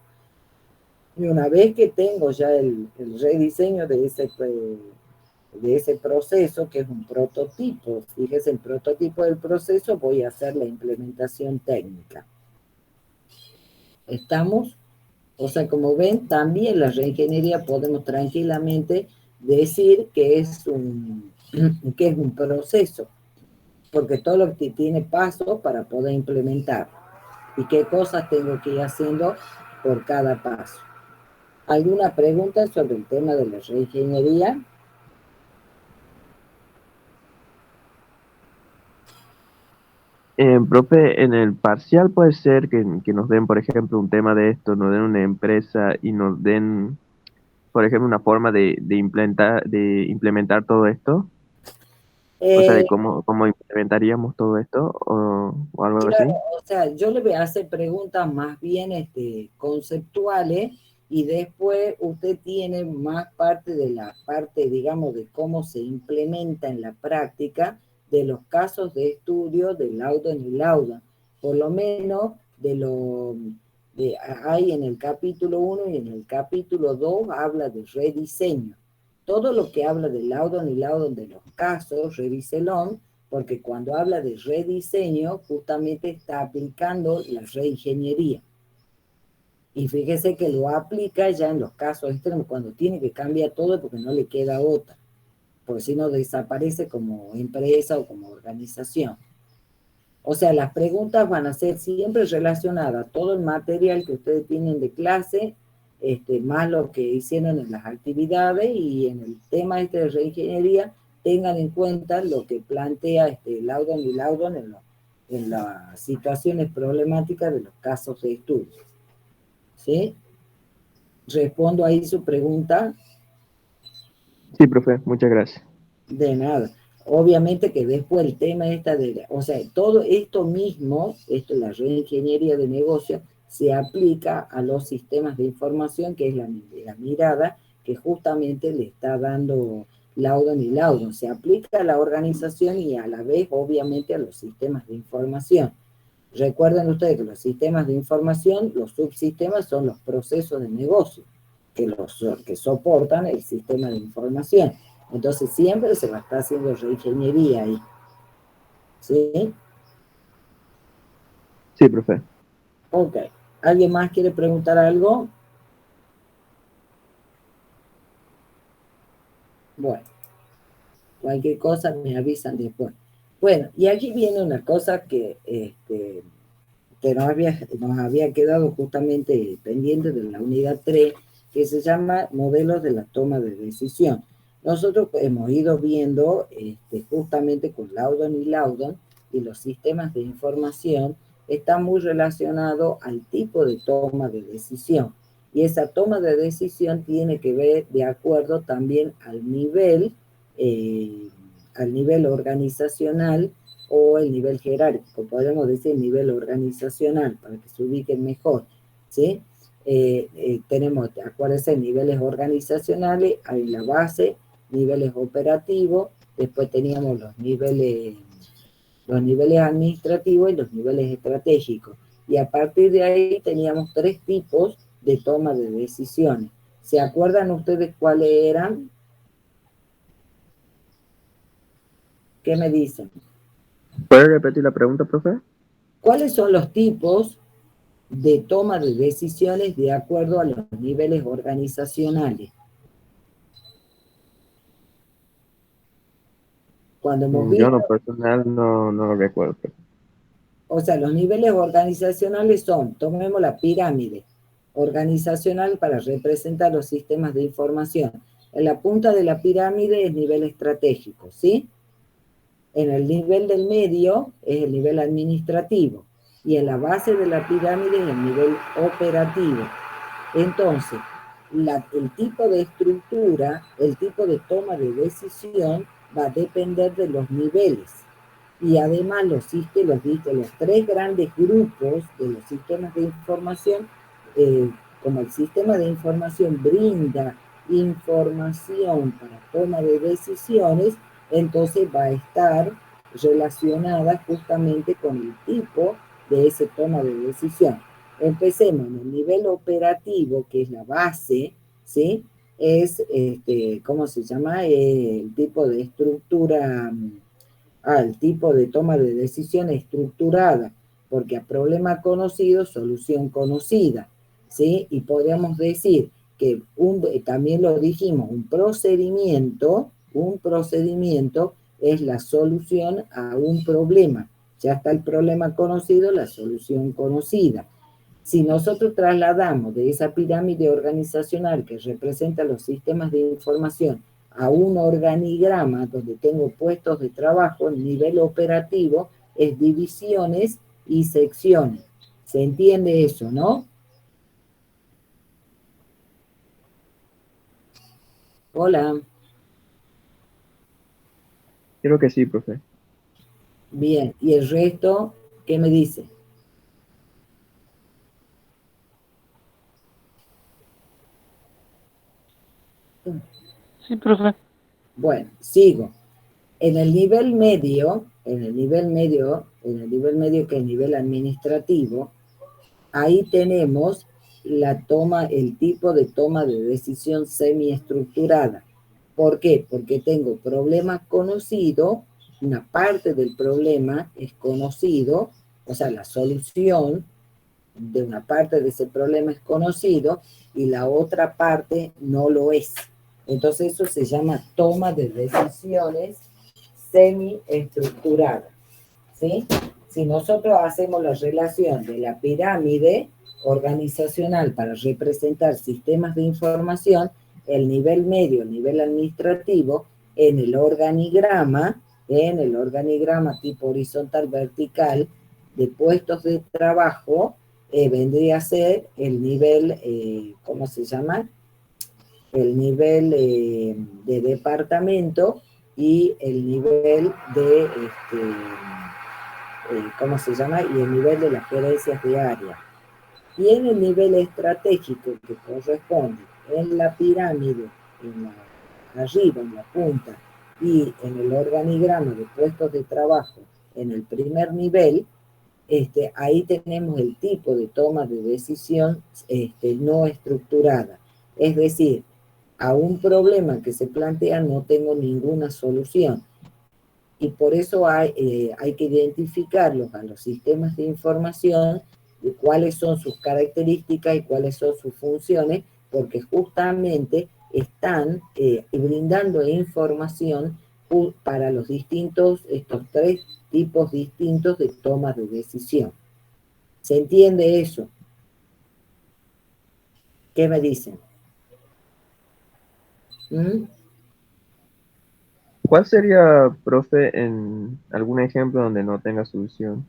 Y una vez que tengo ya el rediseño de ese proceso, que es un prototipo, fíjese, el prototipo del proceso, voy a hacer la implementación técnica. ¿Estamos? O sea, como ven, también la reingeniería podemos tranquilamente decir que es un proceso, porque todo lo que tiene pasos para poder implementar y qué cosas tengo que ir haciendo por cada paso. ¿Alguna pregunta sobre el tema de la reingeniería? Profe, en el parcial puede ser que nos den, por ejemplo, un tema de esto, nos den una empresa y nos den, por ejemplo, una forma de implementar todo esto, o sea, de Eh, cómo implementaríamos todo esto o algo claro, así. o sea, yo le voy a hacer preguntas más bien conceptuales y después usted tiene más parte de la parte, digamos, de cómo se implementa en la práctica de los casos de estudio de Laudan y Laudan. Por lo menos hay en el capítulo 1 y en el capítulo 2 habla de rediseño. Todo lo que habla de Laudan y Laudan de los casos, revíselo, porque cuando habla de rediseño, justamente está aplicando la reingeniería. Y fíjese que lo aplica ya en los casos extremos, cuando tiene que cambiar todo porque no le queda otra, porque si no desaparece como empresa o como organización. O sea, las preguntas van a ser siempre relacionadas a todo el material que ustedes tienen de clase, más lo que hicieron en las actividades y en el tema de reingeniería, tengan en cuenta lo que plantea Laudon y Laudon en las situaciones problemáticas de los casos de estudio. ¿Sí? Respondo ahí su pregunta. Sí, profe, muchas gracias. De nada. Obviamente que después el tema o sea, todo esto mismo, la reingeniería de negocio, se aplica a los sistemas de información, que es la mirada que justamente le está dando Laudon y Laudon. Se aplica a la organización y a la vez, obviamente, a los sistemas de información. Recuerden ustedes que los sistemas de información, los subsistemas son los procesos de negocio que soportan el sistema de información. Entonces siempre se va a estar haciendo reingeniería ahí. ¿Sí? Sí, profe. Ok. ¿Alguien más quiere preguntar algo? Bueno, cualquier cosa me avisan después. Bueno, y aquí viene una cosa que nos había quedado justamente pendiente de la unidad 3, que se llama modelos de la toma de decisión. Nosotros hemos ido viendo justamente con Laudon y Laudon y los sistemas de información está muy relacionado al tipo de toma de decisión. Y esa toma de decisión tiene que ver de acuerdo también eh, al nivel organizacional o el nivel jerárquico, podemos decir nivel organizacional, para que se ubiquen mejor, ¿sí? Tenemos, acuérdense, niveles organizacionales, hay la base, niveles operativos, después teníamos los niveles administrativos y los niveles estratégicos. Y a partir de ahí teníamos 3 tipos de toma de decisiones. ¿Se acuerdan ustedes cuáles eran? ¿Qué me dicen? ¿Puede repetir la pregunta, profe? ¿Cuáles son los tipos de toma de decisiones de acuerdo a los niveles organizacionales? Cuando hemos Yo visto, no personal no lo recuerdo. o sea, los niveles organizacionales son, tomemos la pirámide organizacional para representar los sistemas de información. En la punta de la pirámide es nivel estratégico, ¿sí? En el nivel del medio es el nivel administrativo y en la base de la pirámide es el nivel operativo. Entonces, el tipo de estructura, el tipo de toma de decisión va a depender de los niveles. Y además los tres grandes grupos de los sistemas de información, como el sistema de información brinda información para toma de decisiones, entonces va a estar relacionada justamente con el tipo de ese toma de decisión. Empecemos en el nivel operativo, que es la base, ¿sí? Es, ¿cómo se llama? El tipo de estructura, el tipo de toma de decisión estructurada, porque a problema conocido, solución conocida, ¿sí? Y podríamos decir que también lo dijimos, un procedimiento es la solución a un problema. Ya está el problema conocido, la solución conocida. Si nosotros trasladamos de esa pirámide organizacional que representa los sistemas de información a un organigrama donde tengo puestos de trabajo, el nivel operativo es divisiones y secciones. ¿Se entiende eso, no? Hola. Creo que sí, profe. Bien. ¿Y el resto qué me dice? Sí, profe. Bueno, sigo. En el nivel medio, que es el nivel administrativo, ahí tenemos el tipo de toma de decisión semiestructurada. ¿Por qué? Porque tengo problemas conocidos, una parte del problema es conocido, o sea, la solución de una parte de ese problema es conocido y la otra parte no lo es. Entonces eso se llama toma de decisiones semiestructurada, ¿sí? Si nosotros hacemos la relación de la pirámide organizacional para representar sistemas de información, el nivel medio, el nivel administrativo, en el organigrama tipo horizontal vertical de puestos de trabajo, vendría a ser el nivel, ¿cómo se llama? El nivel de departamento y el nivel de, ¿cómo se llama? Y el nivel de las gerencias de área. Y en el nivel estratégico que corresponde en la pirámide, arriba, en la punta, y en el organigrama de puestos de trabajo, en el primer nivel, ahí tenemos el tipo de toma de decisión no estructurada. Es decir, a un problema que se plantea no tengo ninguna solución. Y por eso hay que identificarlos a los sistemas de información, de cuáles son sus características y cuáles son sus funciones, porque justamente están brindando información para estos tres tipos distintos de toma de decisión. ¿Se entiende eso? ¿Qué me dicen? ¿Mm? ¿Cuál sería, profe, en algún ejemplo donde no tenga solución?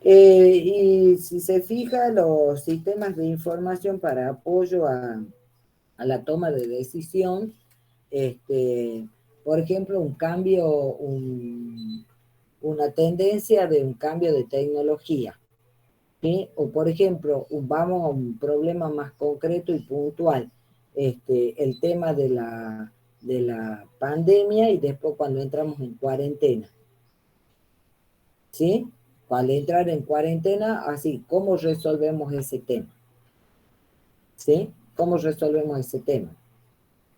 Y si se fija, los sistemas de información para apoyo a la toma de decisión, por ejemplo, una tendencia de un cambio de tecnología, ¿sí? O por ejemplo, vamos a un problema más concreto y puntual, el tema de la pandemia y después cuando entramos en cuarentena, ¿sí? Al entrar en cuarentena, así, ¿cómo resolvemos ese tema? ¿Sí? ¿Cómo resolvemos ese tema?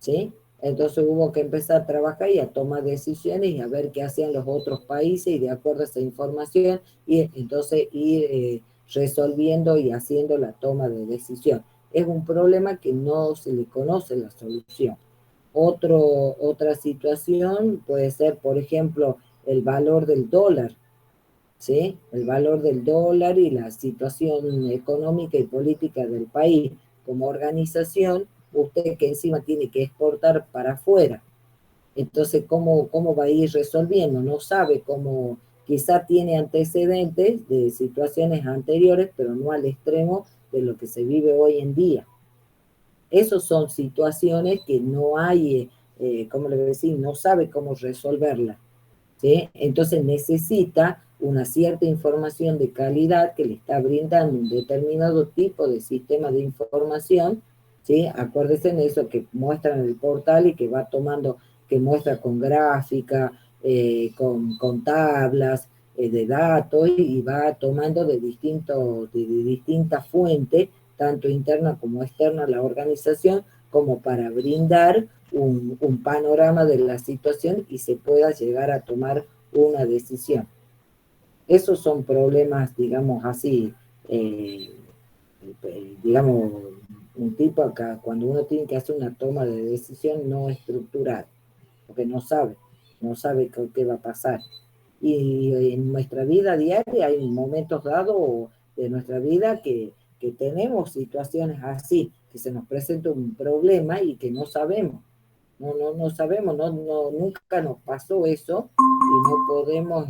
¿Sí? Entonces hubo que empezar a trabajar y a tomar decisiones y a ver qué hacían los otros países y de acuerdo a esa información y entonces ir resolviendo y haciendo la toma de decisión. Es un problema que no se le conoce la solución. Otra situación puede ser, por ejemplo, el valor del dólar, ¿sí? El valor del dólar y la situación económica y política del país. Como organización, usted que encima tiene que exportar para afuera. Entonces, ¿cómo va a ir resolviendo? No sabe cómo, quizá tiene antecedentes de situaciones anteriores, pero no al extremo de lo que se vive hoy en día. Esas son situaciones que no hay, ¿cómo le voy a decir? No sabe cómo resolverlas, ¿sí? Entonces necesita una cierta información de calidad que le está brindando un determinado tipo de sistema de información, ¿sí? Acuérdense en eso que muestra en el portal y que va tomando, que muestra con gráfica, con tablas de datos y va tomando de distintas fuentes, tanto interna como externa a la organización, como para brindar un panorama de la situación y se pueda llegar a tomar una decisión. Esos son problemas, digamos así, digamos, un tipo acá, cuando uno tiene que hacer una toma de decisión no estructural, porque no sabe qué va a pasar. Y en nuestra vida diaria hay momentos dados de nuestra vida que tenemos situaciones así, que se nos presenta un problema y que no sabemos. No sabemos, nunca nos pasó eso y no podemos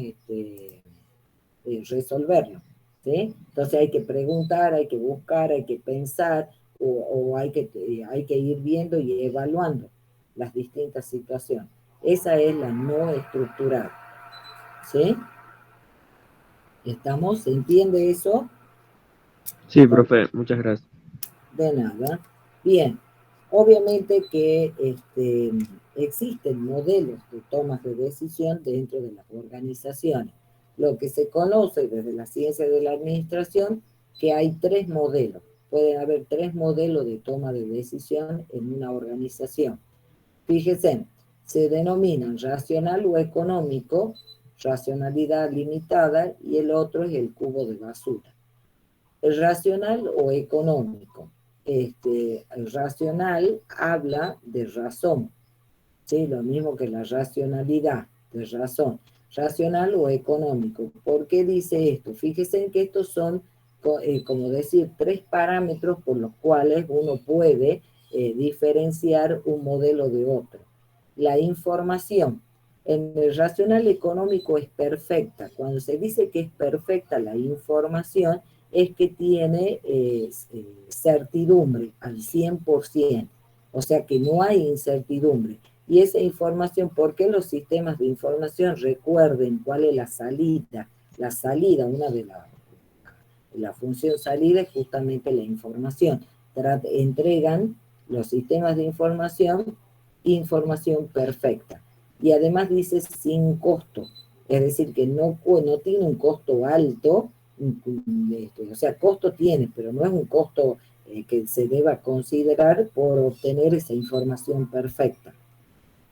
resolverlo, ¿sí? Entonces hay que preguntar, hay que buscar, hay que pensar o hay que ir viendo y evaluando las distintas situaciones. Esa es la no estructurada, ¿sí? ¿Estamos? ¿Se entiende eso? Sí, profe, muchas gracias. De nada. Bien, obviamente que existen modelos de tomas de decisión dentro de las organizaciones. Lo que se conoce desde la ciencia de la administración, que hay 3 modelos. Pueden haber 3 modelos de toma de decisión en una organización. Fíjense, se denominan racional o económico, racionalidad limitada, y el otro es el cubo de basura. El racional o económico. El racional habla de razón, ¿sí? Lo mismo que la racionalidad, de razón. Racional o económico. ¿Por qué dice esto? Fíjense que estos son, como decir, 3 parámetros por los cuales uno puede diferenciar un modelo de otro. La información. En el racional económico es perfecta. Cuando se dice que es perfecta la información, es que tiene certidumbre al 100%. O sea que no hay incertidumbre. Y esa información, ¿por qué los sistemas de información recuerden cuál es la salida? La salida, una de la función salida es justamente la información. Entregan los sistemas de información perfecta. Y además dice sin costo, es decir, que no tiene un costo alto, o sea, costo tiene, pero no es un costo que se deba considerar por obtener esa información perfecta.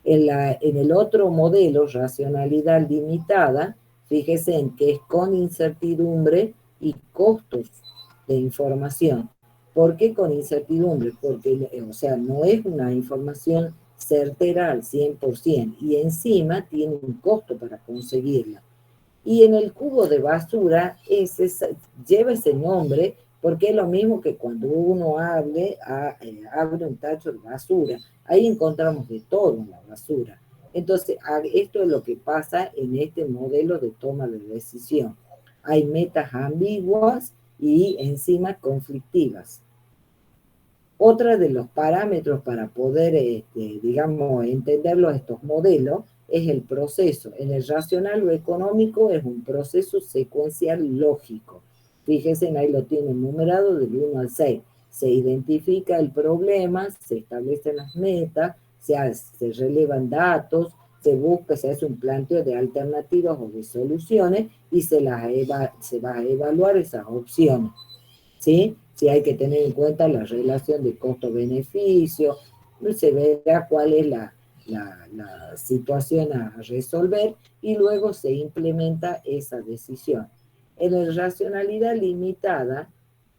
En el otro modelo, racionalidad limitada, fíjese en que es con incertidumbre y costos de información. ¿Por qué con incertidumbre? Porque, o sea, no es una información certera al 100% y encima tiene un costo para conseguirla. Y en el cubo de basura lleva ese nombre porque es lo mismo que cuando uno abre un tacho de basura. Ahí encontramos de todo en la basura. Entonces, esto es lo que pasa en este modelo de toma de decisión. Hay metas ambiguas y encima conflictivas. Otra de los parámetros para poder, digamos, entenderlo estos modelos es el proceso. En el racional o económico es un proceso secuencial lógico. Fíjense, ahí lo tienen numerado del 1 al 6. Se identifica el problema, se establecen las metas, se relevan datos, se hace un planteo de alternativas o de soluciones y se va a evaluar esas opciones. ¿Sí? Sí hay que tener en cuenta la relación de costo-beneficio, se verá cuál es la situación a resolver y luego se implementa esa decisión. En la racionalidad limitada,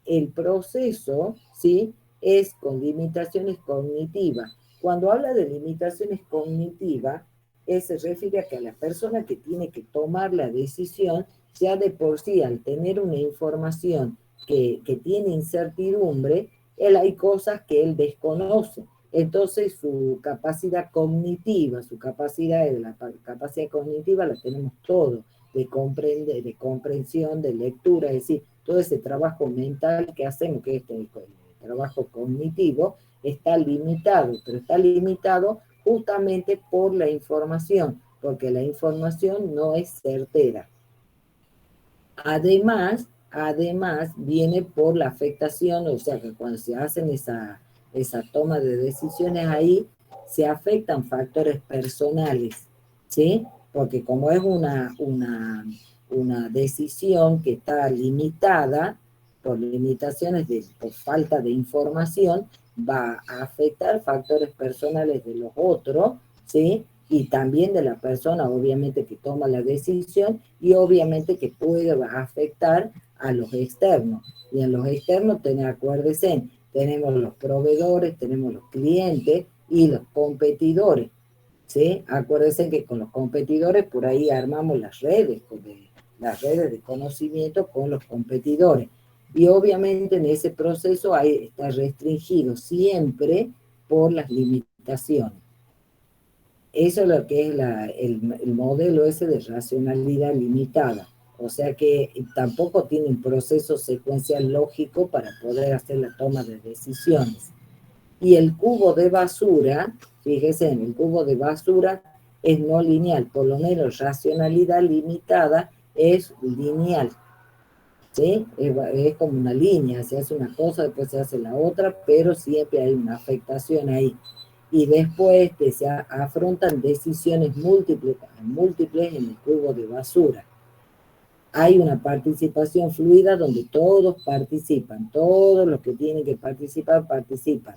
el proceso, ¿sí?, es con limitaciones cognitivas. Cuando habla de limitaciones cognitivas, se refiere a que la persona que tiene que tomar la decisión, ya de por sí, al tener una información que tiene incertidumbre, hay cosas que él desconoce. Entonces su capacidad cognitiva, la capacidad cognitiva la tenemos todos, de comprender, de comprensión, de lectura, es decir, todo ese trabajo mental que hacemos, que es el trabajo cognitivo, está limitado, pero está limitado justamente por la información, porque la información no es certera. Además viene por la afectación, o sea que cuando se hacen esa toma de decisiones ahí, se afectan factores personales, ¿sí? Porque como es una decisión que está limitada por limitaciones, por falta de información, va a afectar factores personales de los otros, ¿sí? Y también de la persona, obviamente, que toma la decisión y obviamente que puede afectar a los externos. Y en los externos, acuérdense, tenemos los proveedores, tenemos los clientes y los competidores, ¿sí? Acuérdense que con los competidores por ahí armamos las redes de conocimiento con los competidores. Y obviamente en ese proceso está restringido siempre por las limitaciones. Eso es lo que es el modelo ese de racionalidad limitada. O sea que tampoco tiene un proceso secuencial lógico para poder hacer la toma de decisiones. Y el cubo de basura, fíjese, en el cubo de basura es no lineal, por lo menos racionalidad limitada es lineal. ¿Sí? Es como una línea, se hace una cosa, después se hace la otra, pero siempre hay una afectación ahí. Y después se afrontan decisiones múltiples en el cubo de basura. Hay una participación fluida donde todos participan, todos los que tienen que participar, participan.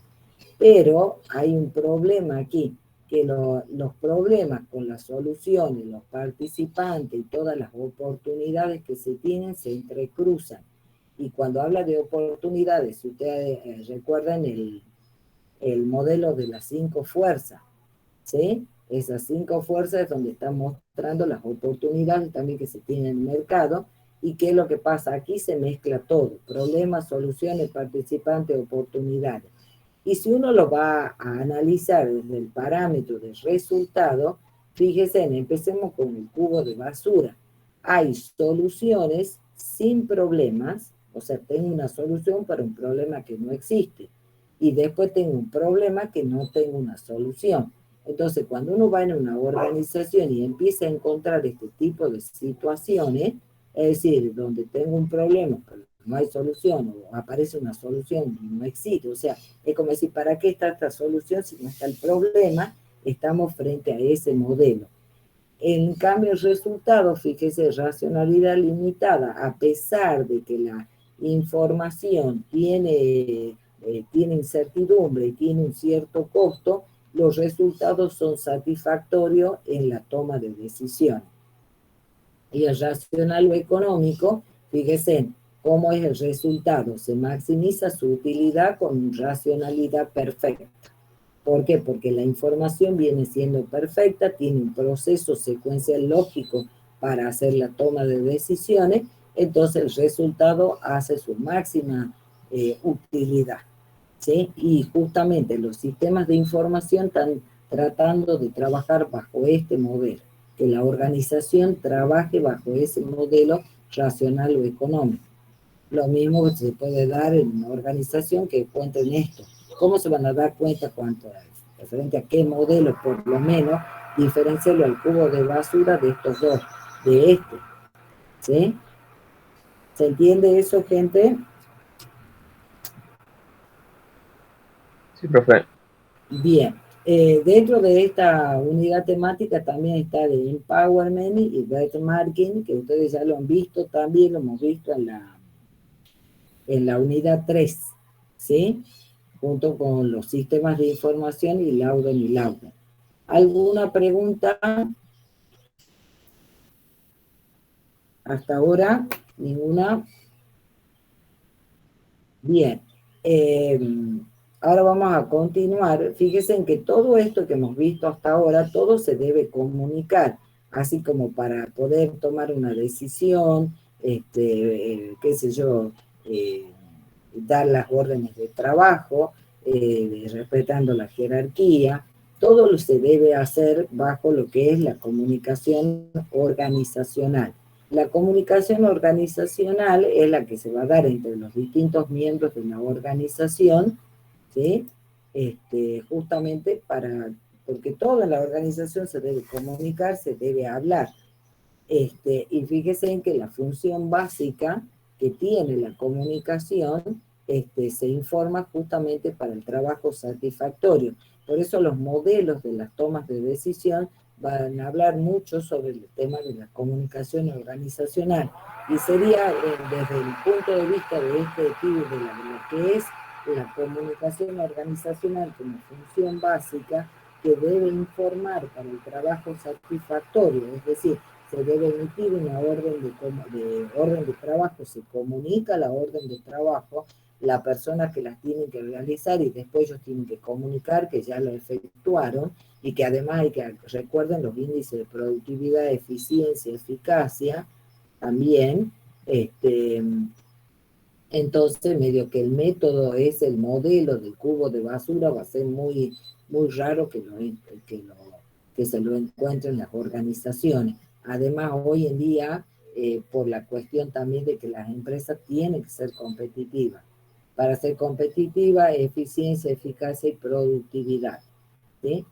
Pero hay un problema aquí, que los problemas con las soluciones, los participantes y todas las oportunidades que se tienen se entrecruzan. Y cuando habla de oportunidades, si ustedes recuerdan el modelo de las 5 fuerzas, ¿sí? Esas 5 fuerzas es donde están mostrando las oportunidades también que se tienen en el mercado. ¿Y qué es lo que pasa? Aquí se mezcla todo, problemas, soluciones, participantes, oportunidades. Y si uno lo va a analizar desde el parámetro del resultado, fíjense, empecemos con el cubo de basura. Hay soluciones sin problemas, o sea, tengo una solución para un problema que no existe. Y después tengo un problema que no tengo una solución. Entonces, cuando uno va en una organización y empieza a encontrar este tipo de situaciones, es decir, donde tengo un problema, pero no hay solución, o aparece una solución y no existe, o sea, es como decir, ¿para qué está esta solución si no está el problema? Estamos frente a ese modelo. En cambio, el resultado, fíjese, racionalidad limitada, a pesar de que la información tiene incertidumbre y tiene un cierto costo, los resultados son satisfactorios en la toma de decisiones. Y el racional o económico, fíjese cómo es el resultado, se maximiza su utilidad con racionalidad perfecta. ¿Por qué? Porque la información viene siendo perfecta, tiene un proceso secuencial lógico para hacer la toma de decisiones, entonces el resultado hace su máxima utilidad, ¿sí? Y justamente los sistemas de información están tratando de trabajar bajo este modelo, que la organización trabaje bajo ese modelo racional o económico. Lo mismo se puede dar en una organización que encuentren esto. ¿Cómo se van a dar cuenta referente a qué modelo, por lo menos, diferenciarlo al cubo de basura de estos dos, de este? ¿Sí? ¿Se entiende eso, gente? Sí, profe. Bien. Dentro de esta unidad temática también está el Empowerment y Benchmarking, que ustedes ya lo han visto, también lo hemos visto en la unidad 3, ¿sí? junto con los sistemas de información y Lauden y Lauden. ¿Alguna pregunta? Hasta ahora, ninguna. Bien. Ahora vamos a continuar. Fíjense en que todo esto que hemos visto hasta ahora, todo se debe comunicar, así como para poder tomar una decisión, qué sé yo, dar las órdenes de trabajo, respetando la jerarquía. Todo se debe hacer bajo lo que es la comunicación organizacional. La comunicación organizacional es la que se va a dar entre los distintos miembros de la organización, ¿sí? Justamente porque toda la organización se debe comunicar, se debe hablar. Y fíjese en que la función básica que tiene la comunicación se informa justamente para el trabajo satisfactorio. Por eso los modelos de las tomas de decisión van a hablar mucho sobre el tema de la comunicación organizacional. Y sería desde el punto de vista de este estudio de lo que es la comunicación organizacional como función básica que debe informar para el trabajo satisfactorio, es decir, se debe emitir una orden de trabajo, se comunica la orden de trabajo, la persona que las tiene que realizar y después ellos tienen que comunicar que ya lo efectuaron y que además hay que, recuerden los índices de productividad, eficiencia, eficacia, también, entonces medio que el método es el modelo del cubo de basura, va a ser muy, muy raro que se lo encuentren las organizaciones. Además, hoy en día, por la cuestión también de que las empresas tienen que ser competitivas. Para ser competitiva, eficiencia, eficacia y productividad, ¿sí?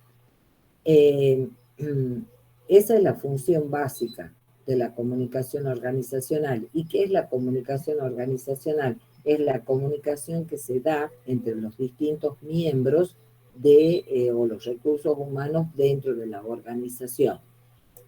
Esa es la función básica de la comunicación organizacional. ¿Y qué es la comunicación organizacional? Es la comunicación que se da entre los distintos miembros o los recursos humanos dentro de la organización.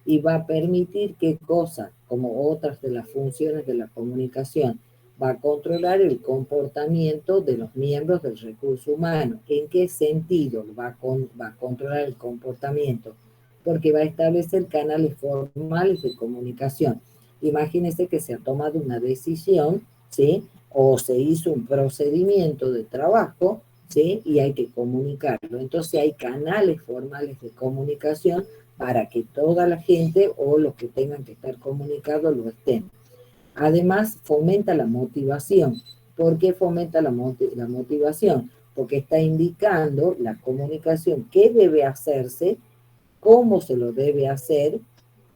Y va a permitir qué cosa, como otras de las funciones de la comunicación, va a controlar el comportamiento de los miembros del recurso humano. ¿En qué sentido va a controlar el comportamiento? Porque va a establecer canales formales de comunicación. Imagínense que se ha tomado una decisión, ¿sí? O se hizo un procedimiento de trabajo, ¿sí? Y hay que comunicarlo. Entonces hay canales formales de comunicación para que toda la gente o los que tengan que estar comunicados lo estén. Además, fomenta la motivación. ¿Por qué fomenta la motivación? Porque está indicando la comunicación, qué debe hacerse, cómo se lo debe hacer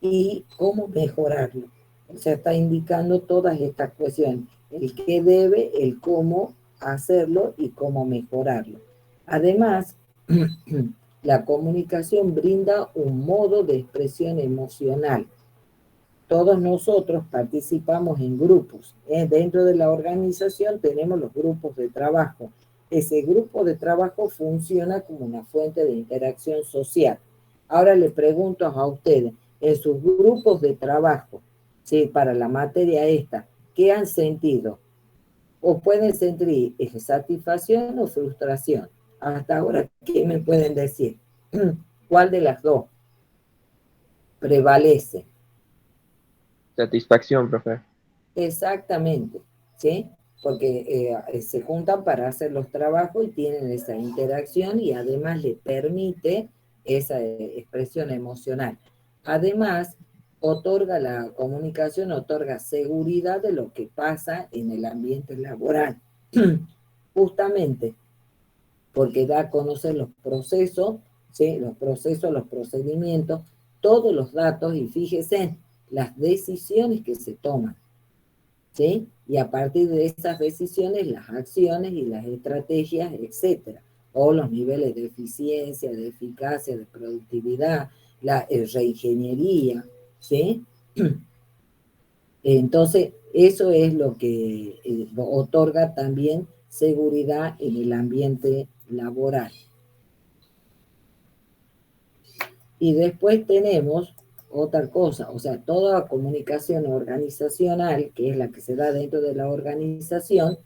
y cómo mejorarlo. O sea, está indicando todas estas cuestiones, el qué debe, el cómo hacerlo y cómo mejorarlo. Además, la comunicación brinda un modo de expresión emocional. Todos nosotros participamos en grupos. Dentro de la organización tenemos los grupos de trabajo. Ese grupo de trabajo funciona como una fuente de interacción social. Ahora le pregunto a ustedes, en sus grupos de trabajo, ¿sí? Para la materia esta, ¿qué han sentido? O pueden sentir satisfacción o frustración. Hasta ahora, ¿qué me pueden decir? ¿Cuál de las dos prevalece? Satisfacción, profe. Exactamente, ¿sí? Porque se juntan para hacer los trabajos y tienen esa interacción y además le permite esa expresión emocional. Además, la comunicación otorga seguridad de lo que pasa en el ambiente laboral. Justamente porque da a conocer los procesos, ¿sí? Los procesos, los procedimientos, todos los datos y fíjese las decisiones que se toman, ¿sí? Y a partir de esas decisiones, las acciones y las estrategias, etcétera, o los niveles de eficiencia, de eficacia, de productividad, la reingeniería, ¿sí? Entonces, eso es lo que otorga también seguridad en el ambiente laboral. Y después tenemos otra cosa, o sea, toda comunicación organizacional, que es la que se da dentro de la organización,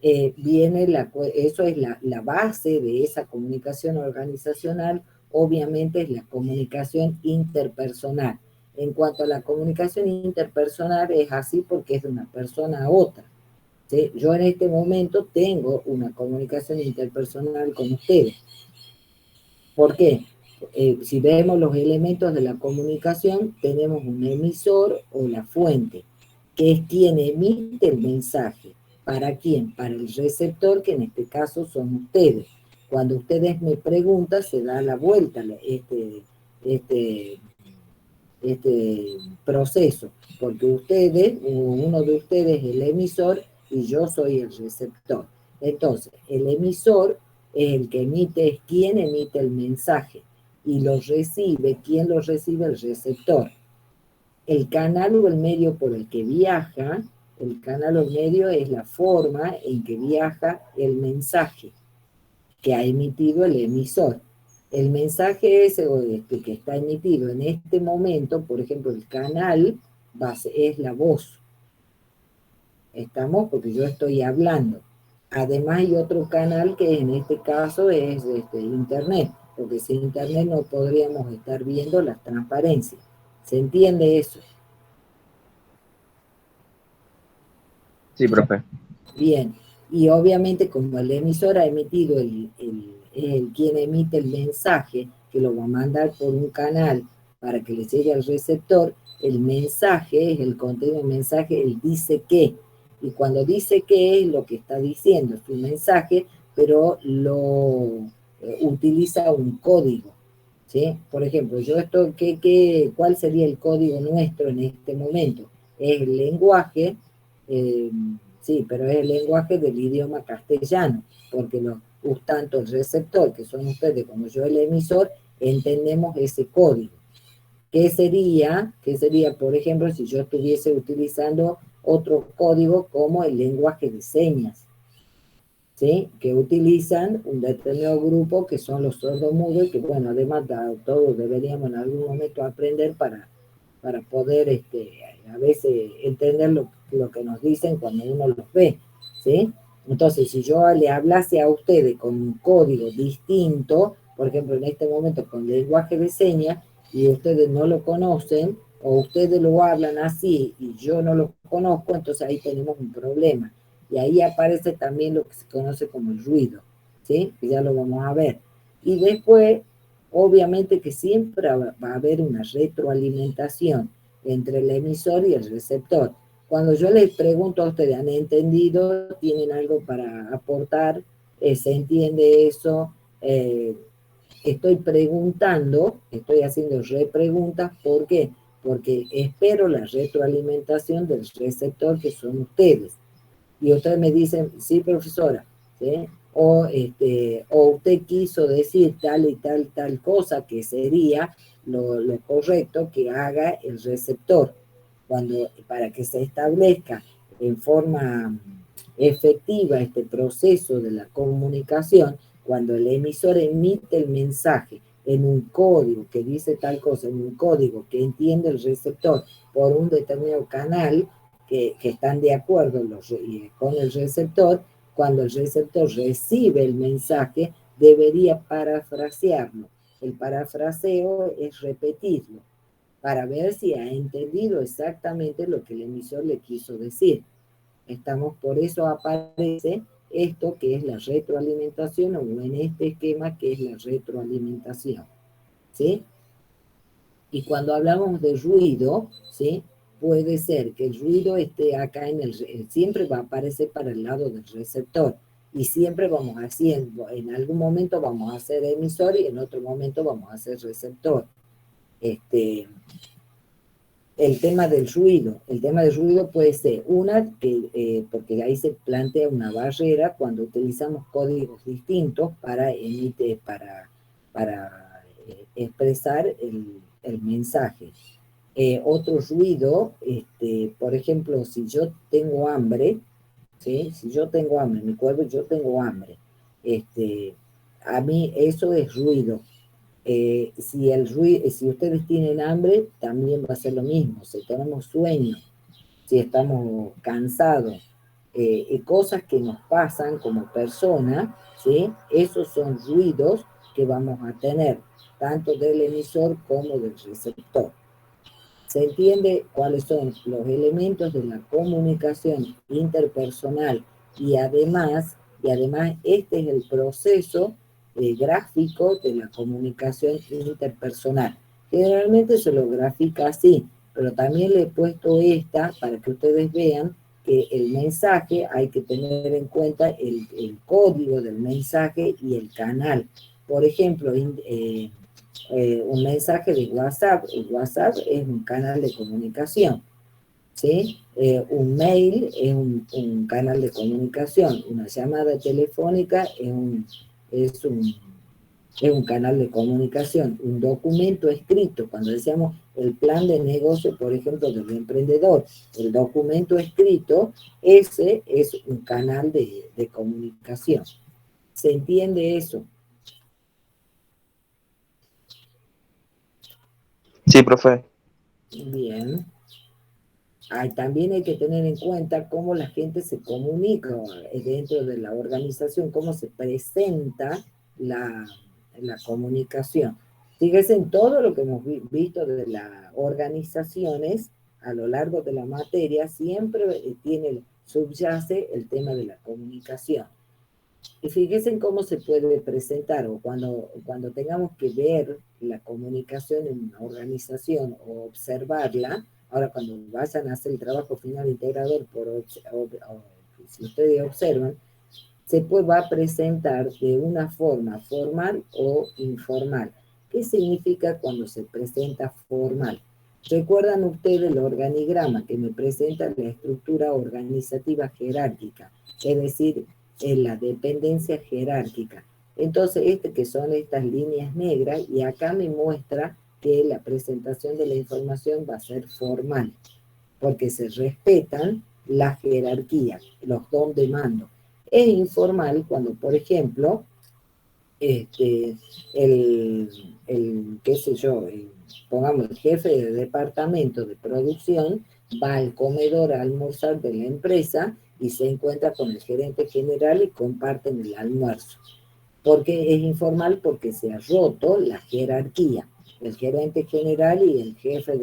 eso es la base de esa comunicación organizacional, obviamente es la comunicación interpersonal. En cuanto a la comunicación interpersonal es así porque es de una persona a otra. ¿Sí? Yo en este momento tengo una comunicación interpersonal con ustedes. ¿Por qué? Si vemos los elementos de la comunicación, tenemos un emisor o la fuente, que es quien emite el mensaje. ¿Para quién? Para el receptor, que en este caso son ustedes. Cuando ustedes me preguntan, se da la vuelta este, este proceso, porque uno de ustedes es el emisor y yo soy el receptor. Entonces, el emisor es el que emite, es quien emite el mensaje, y lo recibe, ¿quién lo recibe? El receptor. El canal o el medio por el que viaja, el canal o el medio es la forma en que viaja el mensaje que ha emitido el emisor. El mensaje ese que está emitido en este momento, por ejemplo, el canal base es la voz. ¿Estamos? Porque yo estoy hablando. Además hay otro canal que en este caso es Internet, porque sin Internet no podríamos estar viendo las transparencias. ¿Se entiende eso? Sí, profe. Bien, y obviamente como el emisor ha emitido quien emite el mensaje, que lo va a mandar por un canal para que le llegue al receptor, el mensaje es el contenido del mensaje, él dice qué, y cuando dice qué es lo que está diciendo, es un mensaje, pero lo utiliza un código, ¿sí? Por ejemplo, ¿cuál sería el código nuestro en este momento? Es el lenguaje, eh, sí, pero es el lenguaje del idioma castellano, porque tanto el receptor, que son ustedes, como yo el emisor, entendemos ese código. ¿Qué sería, por ejemplo, si yo estuviese utilizando otro código como el lenguaje de señas? ¿Sí? Que utilizan un determinado grupo que son los sordomudos y que, bueno, además todos deberíamos en algún momento aprender para poder a veces entender lo que nos dicen cuando uno los ve, ¿sí? Entonces, si yo le hablase a ustedes con un código distinto, por ejemplo, en este momento con lenguaje de señas, y ustedes no lo conocen, o ustedes lo hablan así y yo no lo conozco, entonces ahí tenemos un problema. Y ahí aparece también lo que se conoce como el ruido, ¿sí? Que ya lo vamos a ver. Y después, obviamente que siempre va a haber una retroalimentación entre el emisor y el receptor. Cuando yo les pregunto a ustedes, ¿han entendido? ¿Tienen algo para aportar? ¿Se entiende eso? Estoy preguntando, estoy haciendo repreguntas, ¿por qué? Porque espero la retroalimentación del receptor, que son ustedes. Y ustedes me dicen, sí, profesora, ¿sí? O usted quiso decir tal y tal cosa, que sería lo correcto que haga el receptor, para que se establezca en forma efectiva este proceso de la comunicación. Cuando el emisor emite el mensaje en un código que dice tal cosa, en un código que entiende el receptor por un determinado canal, que están de acuerdo con el receptor, cuando el receptor recibe el mensaje, debería parafrasearlo. El parafraseo es repetirlo para ver si ha entendido exactamente lo que el emisor le quiso decir. Por eso aparece esto que es la retroalimentación, o en este esquema que es la retroalimentación, ¿sí? Y cuando hablamos de ruido, ¿sí? Puede ser que el ruido esté acá siempre va a aparecer para el lado del receptor, y siempre vamos haciendo, en algún momento vamos a ser emisor y en otro momento vamos a ser receptor. El tema del ruido puede ser porque ahí se plantea una barrera cuando utilizamos códigos distintos para expresar el mensaje. Otro ruido, por ejemplo, si yo tengo hambre, ¿sí? Si yo tengo hambre, mi cuerpo, yo tengo hambre, a mí eso es ruido. Si ustedes tienen hambre, también va a ser lo mismo. Si tenemos sueño, si estamos cansados, cosas que nos pasan como personas, ¿sí? Esos son ruidos que vamos a tener, tanto del emisor como del receptor. Se entiende cuáles son los elementos de la comunicación interpersonal y además este es el proceso gráfico de la comunicación interpersonal. Generalmente se lo grafica así, pero también le he puesto esta para que ustedes vean que el mensaje hay que tener en cuenta el código del mensaje y el canal. Por ejemplo, un mensaje de WhatsApp. El WhatsApp es un canal de comunicación, ¿sí? Un mail es un canal de comunicación. Una llamada telefónica es un canal de comunicación. Un documento escrito, cuando decíamos el plan de negocio, por ejemplo, del emprendedor, el documento escrito, ese es un canal de comunicación. ¿Se entiende eso? Sí, profe. Bien. También hay que tener en cuenta cómo la gente se comunica dentro de la organización, cómo se presenta la comunicación. Fíjense en todo lo que hemos visto de las organizaciones a lo largo de la materia, siempre subyace el tema de la comunicación. Y fíjense en cómo se puede presentar, o cuando tengamos que ver la comunicación en una organización o observarla. Ahora, cuando vayan a hacer el trabajo final integrador, si ustedes observan, va a presentar de una forma formal o informal. ¿Qué significa cuando se presenta formal? ¿Recuerdan ustedes el organigrama que me presenta la estructura organizativa jerárquica? Es decir, en la dependencia jerárquica. Entonces, que son estas líneas negras, y acá me muestra que la presentación de la información va a ser formal, porque se respetan las jerarquías, los don de mando. Es informal cuando, por ejemplo, qué sé yo, pongamos el jefe de departamento de producción va al comedor a almorzar de la empresa y se encuentra con el gerente general y comparten el almuerzo. ¿Por qué es informal? Porque se ha roto la jerarquía. El gerente general y el jefe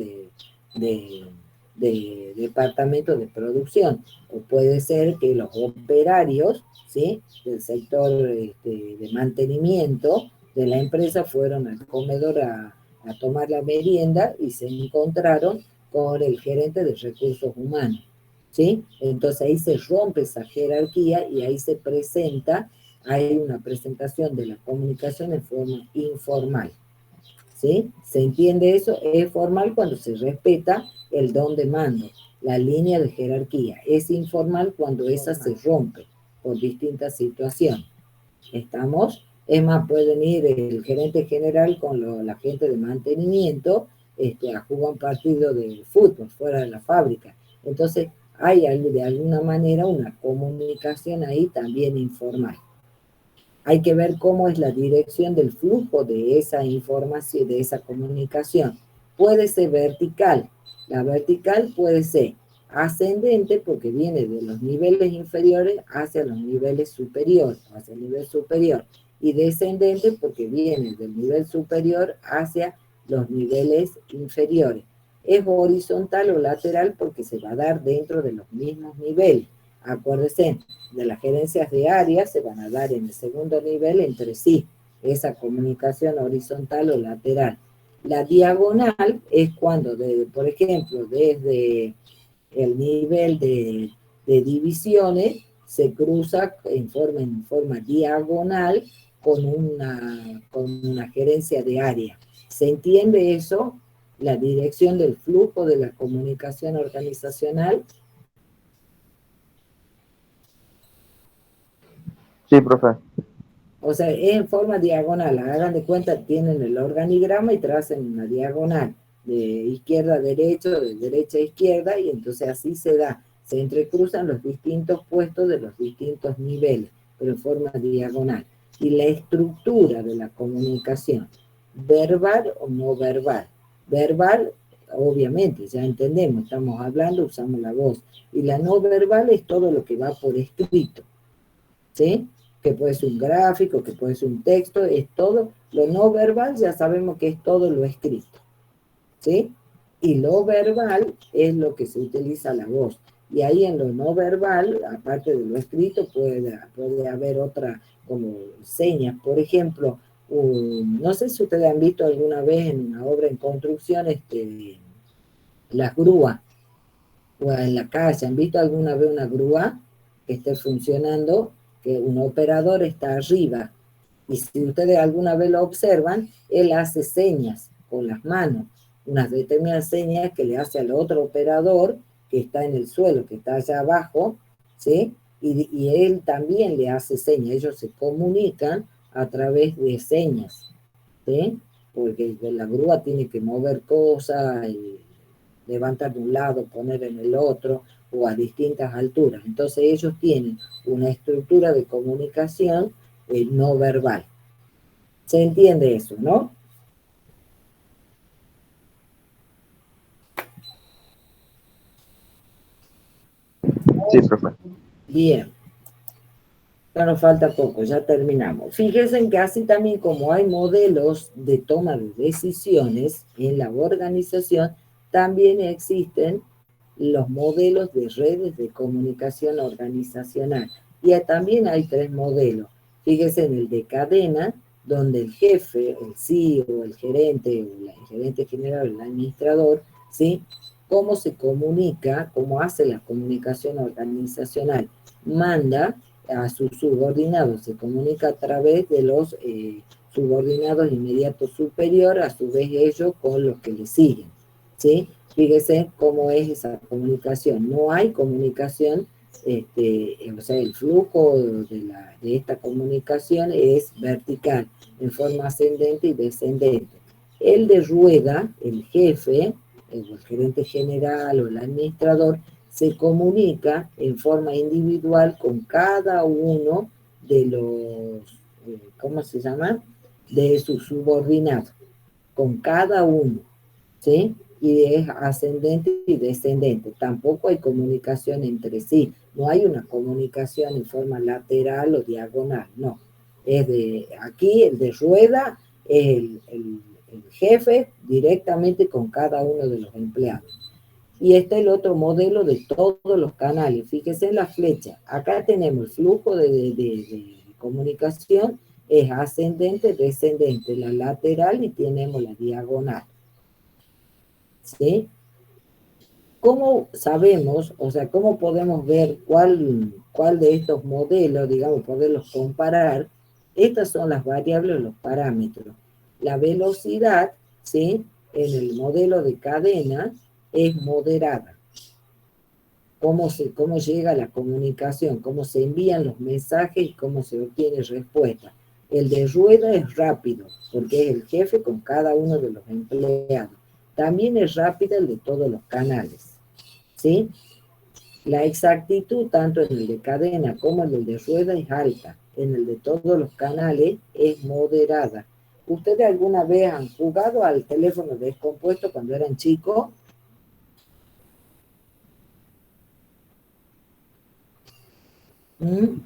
de departamento de producción. O puede ser que los operarios, ¿sí?, del sector de mantenimiento de la empresa fueron al comedor a tomar la merienda y se encontraron con el gerente de recursos humanos, ¿sí? Entonces ahí se rompe esa jerarquía y ahí se presenta, hay una presentación de la comunicación en forma informal, ¿sí? ¿Se entiende eso? Es formal cuando se respeta el don de mando, la línea de jerarquía. Es informal cuando esa se rompe por distintas situaciones. ¿Estamos? Es más, pueden ir el gerente general con la gente de mantenimiento a jugar un partido de fútbol fuera de la fábrica. Entonces, hay de alguna manera una comunicación ahí también informal. Hay que ver cómo es la dirección del flujo de esa información, de esa comunicación. Puede ser vertical. La vertical puede ser ascendente porque viene de los niveles inferiores hacia los niveles superiores, hacia el nivel superior. Y descendente porque viene del nivel superior hacia los niveles inferiores. Es horizontal o lateral porque se va a dar dentro de los mismos niveles. Acuérdense, de las gerencias de área se van a dar en el segundo nivel entre sí, esa comunicación horizontal o lateral. La diagonal es cuando, por ejemplo, desde el nivel de divisiones se cruza en forma diagonal con una gerencia de área. ¿Se entiende eso? La dirección del flujo de la comunicación organizacional. Sí, profe. O sea, es en forma diagonal. Hagan de cuenta, tienen el organigrama y tracen una diagonal de izquierda a derecha, de derecha a izquierda, y entonces así se da. Se entrecruzan los distintos puestos de los distintos niveles, pero en forma diagonal. Y la estructura de la comunicación, verbal o no verbal. Verbal obviamente, ya entendemos, estamos hablando, usamos la voz. Y la no verbal es todo lo que va por escrito, ¿sí? Que puede ser un gráfico, que puede ser un texto, es todo. Lo no verbal ya sabemos que es todo lo escrito, ¿sí? Y lo verbal es lo que se utiliza la voz. Y ahí en lo no verbal, aparte de lo escrito, puede haber otra, como señas. Por ejemplo, no sé si ustedes han visto alguna vez en una obra en construcción, las grúas, o en la calle, ¿han visto alguna vez una grúa que esté funcionando, que un operador está arriba? Y si ustedes alguna vez lo observan, él hace señas con las manos, unas determinadas señas que le hace al otro operador que está en el suelo, que está allá abajo, ¿sí? Y él también le hace señas, ellos se comunican a través de señas, ¿sí? Porque la grúa tiene que mover cosas, y levantar de un lado, poner en el otro, o a distintas alturas. Entonces ellos tienen una estructura de comunicación no verbal. ¿Se entiende eso, no? Sí, profe. Bien. Ya nos falta poco, ya terminamos. Fíjense en que así también como hay modelos de toma de decisiones en la organización, también existen los modelos de redes de comunicación organizacional. Y también hay 3 modelos. Fíjense en el de cadena, donde el jefe, el CEO, el gerente, el gerente general, el administrador, ¿sí? Cómo se comunica, cómo hace la comunicación organizacional. Manda a sus subordinados, se comunica a través de los subordinados inmediatos superior, a su vez ellos con los que le siguen, ¿sí? Fíjese cómo es esa comunicación. No hay comunicación, o sea, el flujo de esta comunicación es vertical, en forma ascendente y descendente. El de rueda, el jefe, el gerente general o el administrador, se comunica en forma individual con cada uno de los, ¿cómo se llama? De sus subordinados, con cada uno, ¿sí? Y es ascendente y descendente. Tampoco hay comunicación entre sí. No hay una comunicación en forma lateral o diagonal, no. Es de aquí, el de rueda, es el jefe directamente con cada uno de los empleados. Y este es el otro modelo de todos los canales. Fíjese en la flecha. Acá tenemos el flujo de comunicación, es ascendente, descendente, la lateral y tenemos la diagonal. ¿Sí? ¿Cómo sabemos, o sea, cómo podemos ver cuál de estos modelos, digamos, poderlos comparar? Estas son las variables, los parámetros. La velocidad, ¿sí? En el modelo de cadena es moderada. Cómo llega la comunicación, cómo se envían los mensajes y cómo se obtiene respuesta. El de rueda es rápido, porque es el jefe con cada uno de los empleados. También es rápido el de todos los canales, ¿sí? La exactitud, tanto en el de cadena como en el de rueda, es alta. En el de todos los canales es moderada. ¿Ustedes alguna vez han jugado al teléfono descompuesto cuando eran chicos? ¿Mm?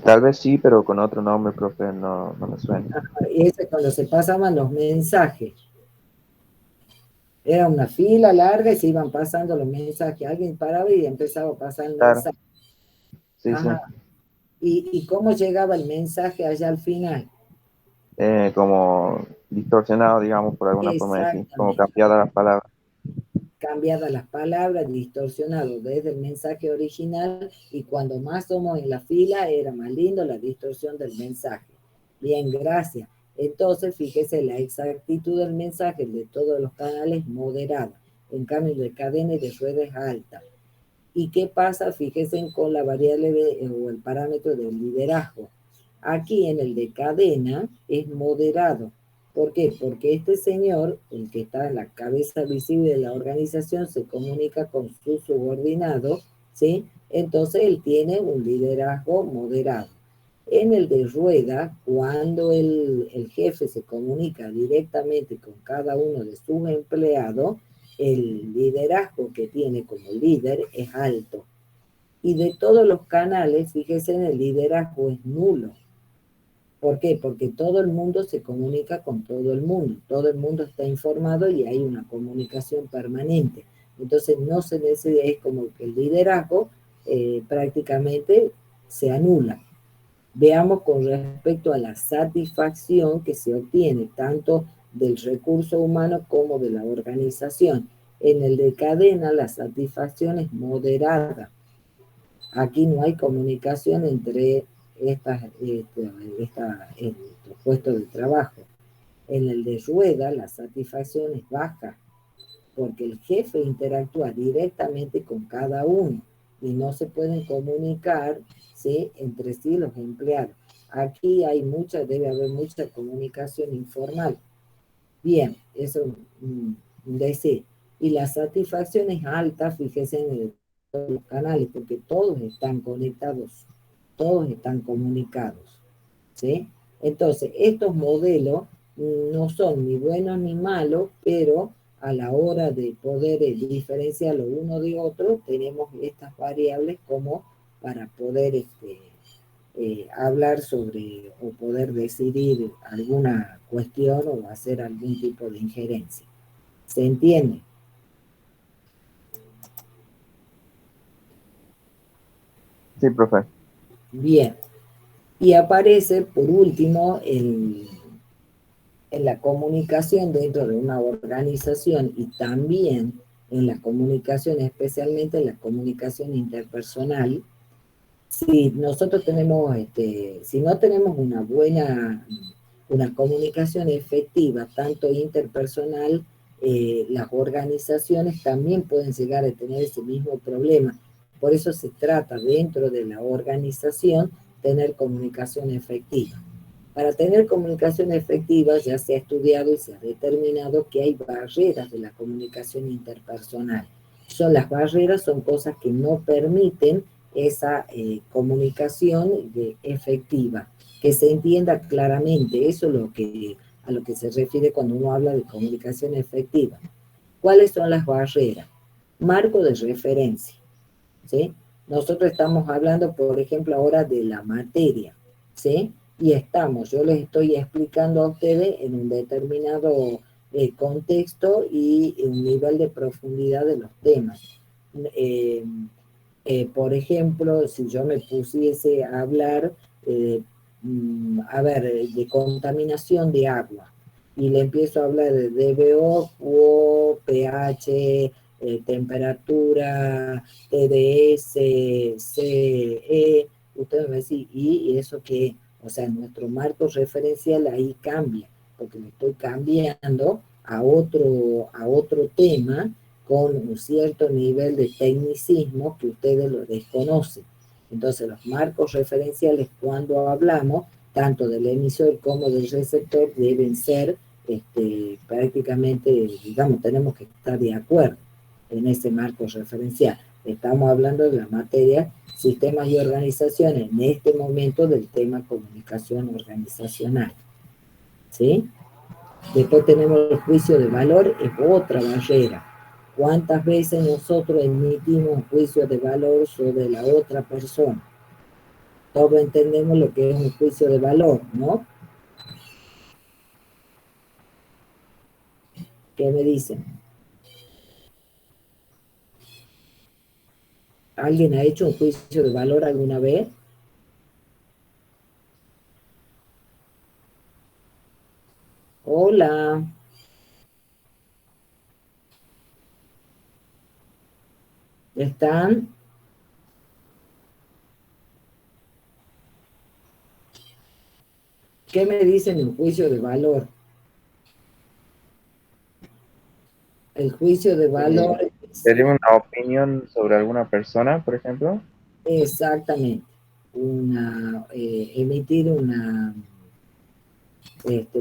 Tal vez sí, pero con otro nombre, profe, no me suena. Ese cuando se pasaban los mensajes. Era una fila larga y se iban pasando los mensajes. Alguien paraba y empezaba a pasar el Claro, mensaje. sí, sí. Ajá. ¿Y cómo llegaba el mensaje allá al final? Como distorsionado, digamos, por alguna forma de decir, como Exactamente. cambiadas las palabras. Cambiadas las palabras, distorsionado desde el mensaje original, y cuando más somos en la fila era más lindo la distorsión del mensaje. Bien, gracias. Entonces, fíjese, la exactitud del mensaje de todos los canales moderada. En cambio, de cadena y de rueda es alta. ¿Y qué pasa? Fíjense con la variable o el parámetro del liderazgo. Aquí en el de cadena es moderado. ¿Por qué? Porque este señor, el que está en la cabeza visible de la organización, se comunica con su subordinado, ¿sí? Entonces él tiene un liderazgo moderado. En el de rueda, cuando el jefe se comunica directamente con cada uno de sus empleados, el liderazgo que tiene como líder es alto. Y de todos los canales, fíjese, el liderazgo es nulo. ¿Por qué? Porque todo el mundo se comunica con todo el mundo está informado y hay una comunicación permanente. Entonces no se necesita, es como que el liderazgo prácticamente se anula. Veamos con respecto a la satisfacción que se obtiene tanto del recurso humano como de la organización. En el de cadena la satisfacción es moderada. Aquí no hay comunicación entre estos puestos de trabajo. En el de rueda la satisfacción es baja, porque el jefe interactúa directamente con cada uno y no se pueden comunicar, ¿sí?, entre sí los empleados. Aquí debe haber mucha comunicación informal. Bien, eso decir. Y la satisfacción es alta, fíjese en los canales, porque todos están conectados, todos están comunicados, ¿sí? Entonces, estos modelos no son ni buenos ni malos, pero a la hora de poder diferenciarlo uno de otro, tenemos estas variables como para poder hablar sobre o poder decidir alguna cuestión o hacer algún tipo de injerencia. ¿Se entiende? Sí, profe. Bien. Y aparece, por último, en la comunicación dentro de una organización y también en la comunicación, especialmente en la comunicación interpersonal. Si nosotros tenemos, si no tenemos una comunicación efectiva, tanto interpersonal, las organizaciones también pueden llegar a tener ese mismo problema. Por eso se trata dentro de la organización tener comunicación efectiva. Para tener comunicación efectiva ya se ha estudiado y se ha determinado que hay barreras de la comunicación interpersonal. Las barreras son cosas que no permiten esa comunicación efectiva, que se entienda claramente. Eso es a lo que se refiere cuando uno habla de comunicación efectiva. ¿Cuáles son las barreras? Marco de referencia, ¿sí? Nosotros estamos hablando, por ejemplo, ahora de la materia, ¿sí? Y yo les estoy explicando a ustedes en un determinado contexto y un nivel de profundidad de los temas. Por ejemplo, si yo me pusiese a hablar, de contaminación de agua, y le empiezo a hablar de DBO, QO, pH, temperatura, TDS, CE, usted me va a decir, ¿y eso qué? O sea, nuestro marco referencial ahí cambia, porque me estoy cambiando a otro tema con un cierto nivel de tecnicismo que ustedes lo desconocen. Entonces, los marcos referenciales, cuando hablamos, tanto del emisor como del receptor, deben ser prácticamente, digamos, tenemos que estar de acuerdo en ese marco referencial. Estamos hablando de la materia sistemas y organizaciones, en este momento del tema comunicación organizacional. ¿Sí? Después tenemos el juicio de valor, es otra barrera. ¿Cuántas veces nosotros emitimos un juicio de valor sobre la otra persona? Todos entendemos lo que es un juicio de valor, ¿no? ¿Qué me dicen? ¿Alguien ha hecho un juicio de valor alguna vez? Hola. ¿Están? ¿Qué me dicen en juicio de valor? El juicio de valor ¿Sería una opinión sobre alguna persona, por ejemplo? exactamente, emitir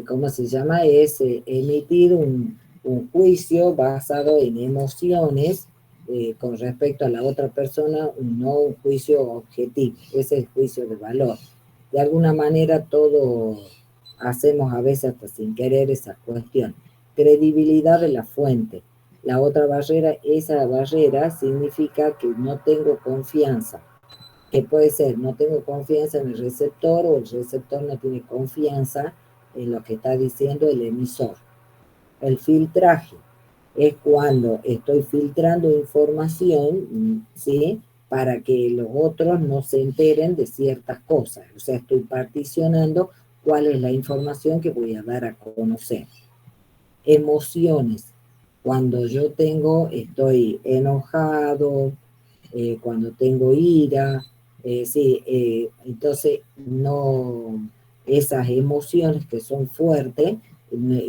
¿cómo se llama? Es emitir un juicio basado en emociones con respecto a la otra persona, no un juicio objetivo, ese es el juicio de valor. de alguna manera todo hacemos a veces hasta sin querer esa cuestión. Credibilidad de la fuente. La otra barrera, esa barrera significa que no tengo confianza, que puede ser, no tengo confianza en el receptor o el receptor no tiene confianza en lo que está diciendo el emisor. El filtraje es cuando estoy filtrando información, ¿sí? Para que los otros no se enteren de ciertas cosas. O sea, estoy particionando cuál es la información que voy a dar a conocer. Emociones. Cuando yo estoy enojado, cuando tengo ira, sí, entonces no, esas emociones que son fuertes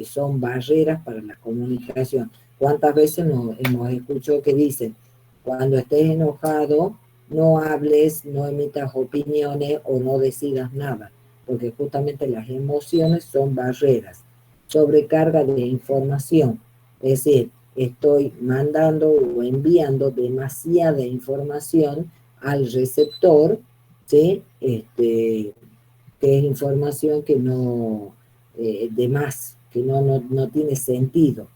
son barreras para la comunicación. ¿Cuántas veces hemos escuchado que dicen, cuando estés enojado, no hables, no emitas opiniones o no decidas nada? Porque justamente las emociones son barreras. Sobrecarga de información, es decir, estoy mandando o enviando demasiada información al receptor, ¿sí? Que es información que no, de más, que no tiene sentido.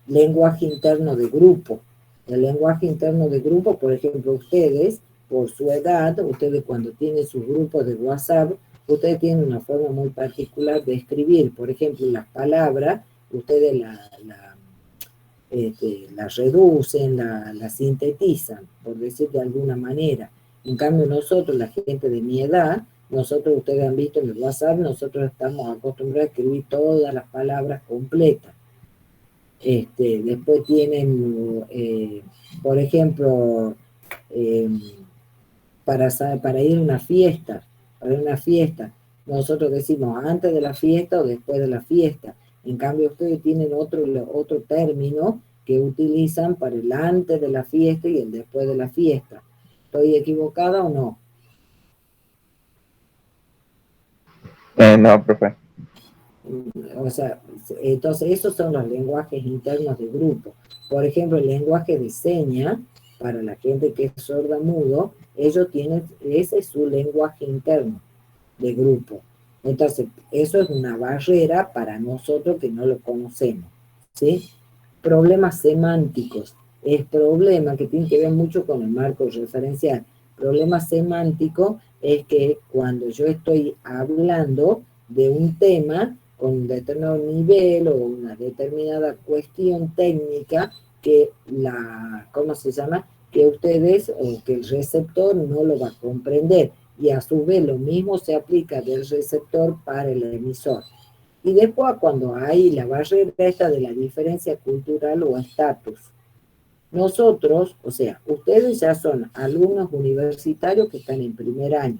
Lenguaje interno de grupo. El lenguaje interno de grupo, por ejemplo, ustedes, por su edad, ustedes cuando tienen sus grupos de WhatsApp, ustedes tienen una forma muy particular de escribir. Por ejemplo, las palabras, ustedes la reducen, la sintetizan, por decir de alguna manera. En cambio nosotros, la gente de mi edad, nosotros, ustedes han visto en el WhatsApp, nosotros estamos acostumbrados a escribir todas las palabras completas. Después tienen, por ejemplo, eh, para ir a una fiesta, nosotros decimos antes de la fiesta o después de la fiesta. En cambio, ustedes tienen otro término que utilizan para el antes de la fiesta y el después de la fiesta. ¿Estoy equivocada o no? No, profe. O sea, entonces esos son los lenguajes internos de grupo. Por ejemplo, el lenguaje de señas, para la gente que es sorda-mudo, ellos tienen, ese es su lenguaje interno de grupo. Entonces, eso es una barrera para nosotros que no lo conocemos, ¿sí? Problemas semánticos. Es problema que tiene que ver mucho con el marco referencial. Problema semántico es que cuando yo estoy hablando de un tema con un determinado nivel o una determinada cuestión técnica que ¿cómo se llama? Que ustedes o que el receptor no lo va a comprender. Y a su vez lo mismo se aplica del receptor para el emisor. Y después cuando hay la barrera esta de la diferencia cultural o estatus. Nosotros, o sea, ustedes ya son alumnos universitarios que están en primer año.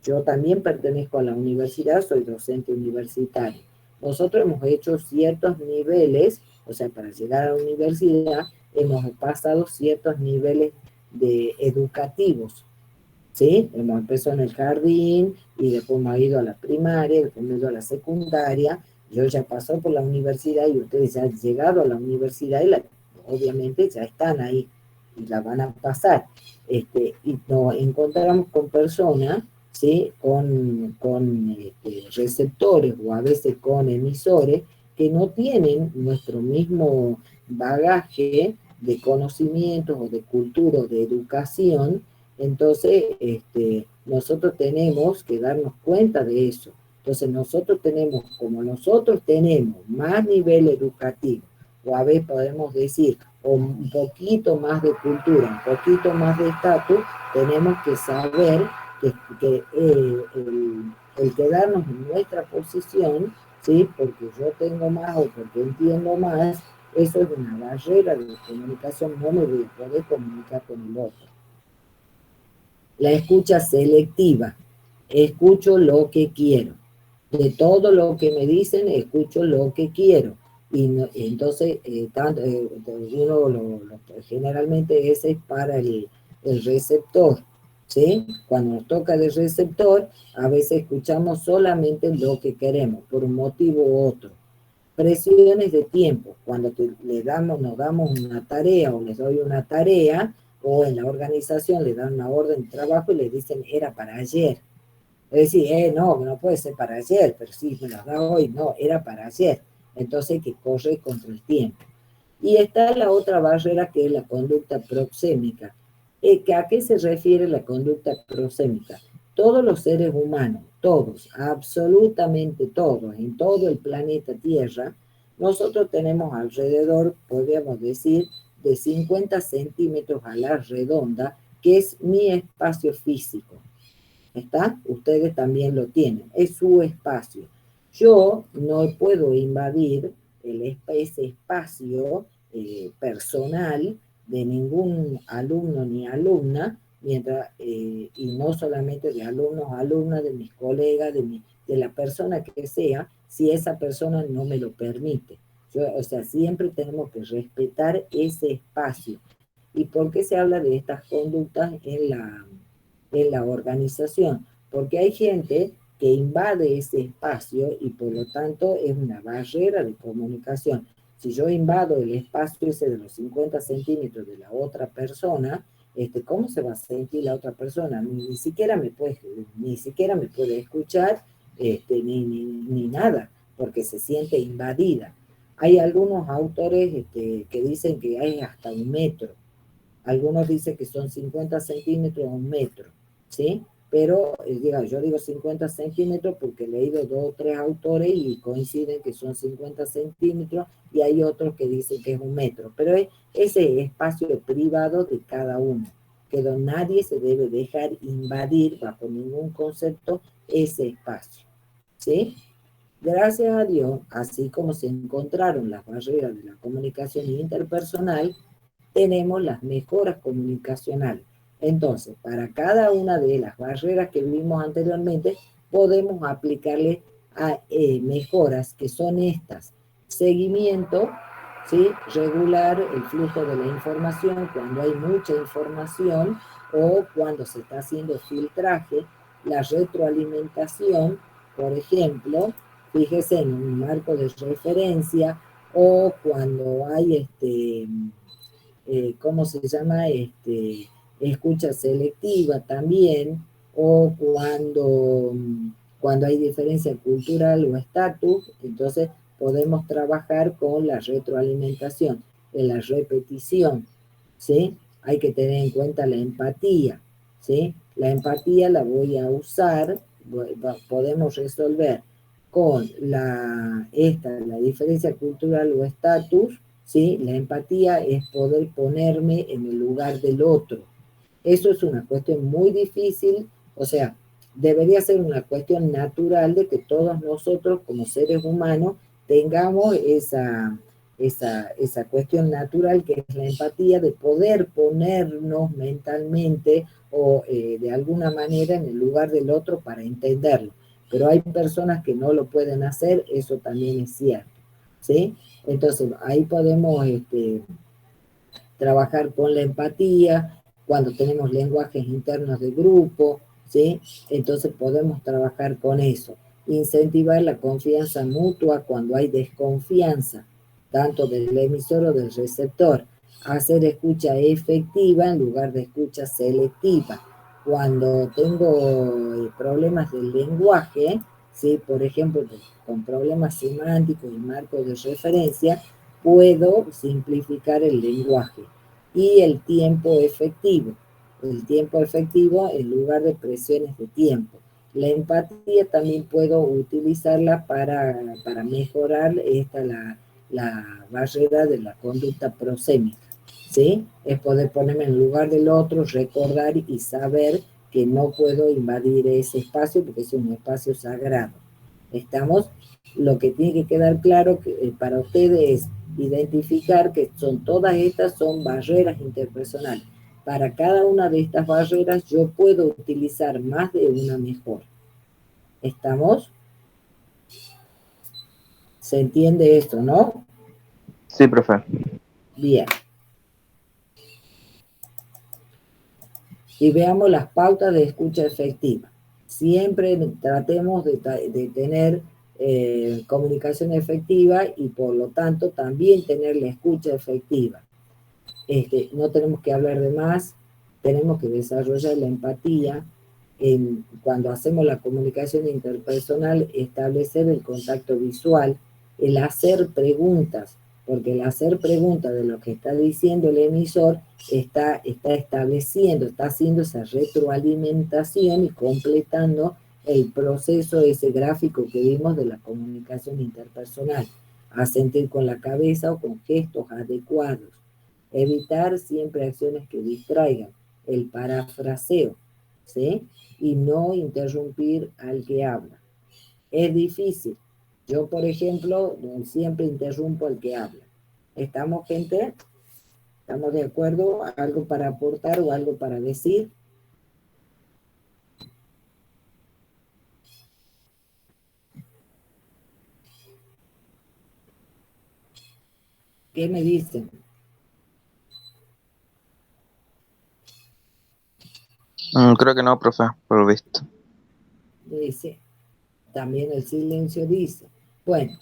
Yo también pertenezco a la universidad, soy docente universitario. Nosotros hemos hecho ciertos niveles, o sea, para llegar a la universidad hemos pasado ciertos niveles educativos. ¿Sí? Hemos empezado en el jardín y después hemos ido a la primaria, después hemos ido a la secundaria. Yo ya pasé por la universidad y ustedes ya han llegado a la universidad y obviamente ya están ahí y la van a pasar. Y nos encontramos con personas, ¿sí? Con receptores o a veces con emisores que no tienen nuestro mismo bagaje de conocimientos o de cultura o de educación. Entonces, nosotros tenemos que darnos cuenta de eso. Entonces, como nosotros tenemos más nivel educativo, o a veces podemos decir, o un poquito más de cultura, un poquito más de estatus, tenemos que saber que el quedarnos en nuestra posición, ¿sí? Porque yo tengo más o porque entiendo más, eso es una barrera de comunicación, no me voy a poder comunicar con el otro. La escucha selectiva. Escucho lo que quiero. De todo lo que me dicen, escucho lo que quiero. Y entonces, generalmente ese es para el receptor. ¿Sí? Cuando nos toca el receptor, a veces escuchamos solamente lo que queremos, por un motivo u otro. Presiones de tiempo. Cuando nos damos una tarea o les doy una tarea, o en la organización le dan una orden de trabajo y le dicen era para ayer. Es decir, no, no puede ser para ayer, pero sí, me las da hoy, no, era para ayer. Entonces hay que correr contra el tiempo. Y está la otra barrera que es la conducta proxémica. ¿A qué se refiere la conducta proxémica? Todos los seres humanos, todos, absolutamente todos, en todo el planeta Tierra, nosotros tenemos alrededor, podríamos decir, de 50 centímetros a la redonda, que es mi espacio físico. ¿Está? Ustedes también lo tienen, es su espacio. Yo no puedo invadir ese espacio personal de ningún alumno ni alumna, mientras, y no solamente de alumnos, alumnas, de mis colegas, de la persona que sea, si esa persona no me lo permite. O sea, siempre tenemos que respetar ese espacio. ¿Y por qué se habla de estas conductas en la organización? Porque hay gente que invade ese espacio y por lo tanto es una barrera de comunicación. Si yo invado el espacio ese de los 50 centímetros de la otra persona, ¿cómo se va a sentir la otra persona? Ni siquiera me puede escuchar, ni nada, porque se siente invadida. Hay algunos autores que dicen que hay hasta 1 metro. Algunos dicen que son 50 centímetros o 1 metro, ¿sí? Pero yo digo 50 centímetros porque he leído 2 o 3 autores y coinciden que son 50 centímetros y hay otros que dicen que es 1 metro. Pero es ese espacio privado de cada uno, que nadie se debe dejar invadir bajo ningún concepto ese espacio, ¿sí? Gracias a Dios, así como se encontraron las barreras de la comunicación interpersonal, tenemos las mejoras comunicacionales. Entonces, para cada una de las barreras que vimos anteriormente, podemos aplicarle mejoras que son estas. Seguimiento, ¿sí? Regular el flujo de la información cuando hay mucha información o cuando se está haciendo filtraje. La retroalimentación, por ejemplo, fíjese en un marco de referencia o cuando hay ¿cómo se llama? Escucha selectiva también, o cuando hay diferencia cultural o estatus, entonces podemos trabajar con la retroalimentación, en la repetición, ¿sí? Hay que tener en cuenta la empatía, ¿sí? La empatía la voy a usar, podemos resolver con la diferencia cultural o estatus, ¿sí? La empatía es poder ponerme en el lugar del otro. Eso es una cuestión muy difícil, o sea, debería ser una cuestión natural de que todos nosotros como seres humanos tengamos esa cuestión natural que es la empatía, de poder ponernos mentalmente o de alguna manera en el lugar del otro para entenderlo. Pero hay personas que no lo pueden hacer, eso también es cierto, ¿sí? Entonces, ahí podemos trabajar con la empatía, cuando tenemos lenguajes internos de grupo, ¿sí? Entonces podemos trabajar con eso. Incentivar la confianza mutua cuando hay desconfianza, tanto del emisor o del receptor. Hacer escucha efectiva en lugar de escucha selectiva. Cuando tengo problemas del lenguaje, ¿sí? Por ejemplo, con problemas semánticos y marcos de referencia, puedo simplificar el lenguaje. Y el tiempo efectivo. El tiempo efectivo en lugar de presiones de tiempo. La empatía también puedo utilizarla para mejorar la barrera de la conducta prosémica, ¿sí? Es poder ponerme en lugar del otro, recordar y saber que no puedo invadir ese espacio porque es un espacio sagrado. ¿Estamos? Lo que tiene que quedar claro para ustedes es identificar que todas estas son barreras interpersonales. Para cada una de estas barreras yo puedo utilizar más de una mejor. ¿Estamos? ¿Se entiende esto, no? Sí, profe. Bien. Y veamos las pautas de escucha efectiva. Siempre tratemos de tener comunicación efectiva y por lo tanto también tener la escucha efectiva. No tenemos que hablar de más, tenemos que desarrollar la empatía, cuando hacemos la comunicación interpersonal, establecer el contacto visual, el hacer preguntas, porque el hacer preguntas de lo que está diciendo el emisor está estableciendo, está haciendo esa retroalimentación y completando el proceso, ese gráfico que vimos de la comunicación interpersonal. Asentir con la cabeza o con gestos adecuados. Evitar siempre acciones que distraigan. El parafraseo, ¿sí? Y no interrumpir al que habla. Es difícil. Yo, por ejemplo, siempre interrumpo al que habla. ¿Estamos, gente? ¿Estamos de acuerdo? ¿Algo para aportar o algo para decir? ¿Qué me dicen? Creo que no, profe, por lo visto. Dice, también el silencio dice. Bueno,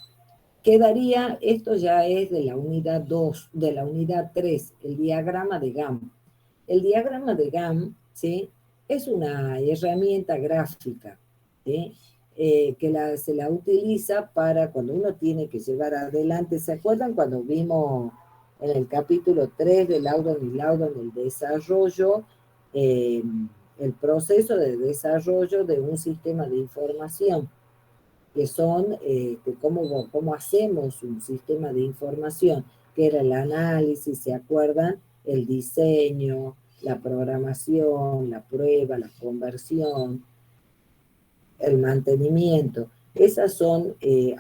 quedaría, esto ya es de la unidad 2, de la unidad 3, el diagrama de Gantt. El diagrama de Gantt, ¿sí? Es una herramienta gráfica, ¿sí? Que se la utiliza para cuando uno tiene que llevar adelante. ¿Se acuerdan cuando vimos en el capítulo 3 de Loudon y Loudon el desarrollo, el proceso de desarrollo de un sistema de información? Que son cómo hacemos un sistema de información, que era el análisis, ¿se acuerdan? El diseño, la programación, la prueba, la conversión, el mantenimiento. Esas son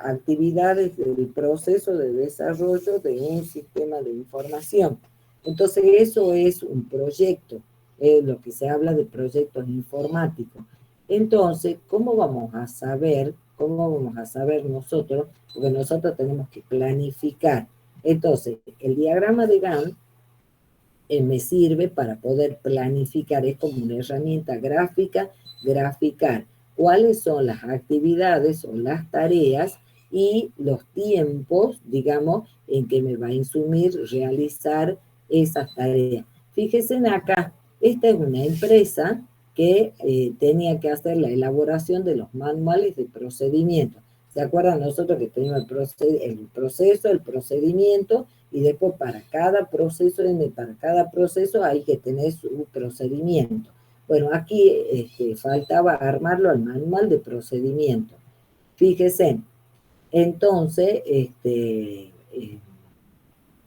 actividades del proceso de desarrollo de un sistema de información. Entonces eso es un proyecto, lo que se habla de proyectos informáticos. Entonces, ¿cómo vamos a saber nosotros? Porque nosotros tenemos que planificar. Entonces, el diagrama de Gantt me sirve para poder planificar, es como una herramienta gráfica, graficar cuáles son las actividades o las tareas y los tiempos, digamos, en que me va a insumir realizar esas tareas. Fíjense acá, esta es una empresa que tenía que hacer la elaboración de los manuales de procedimiento. ¿Se acuerdan nosotros que tenemos el proceso, el procedimiento, y después para cada proceso hay que tener su procedimiento? Bueno, aquí faltaba armarlo al manual de procedimiento. Fíjense, entonces,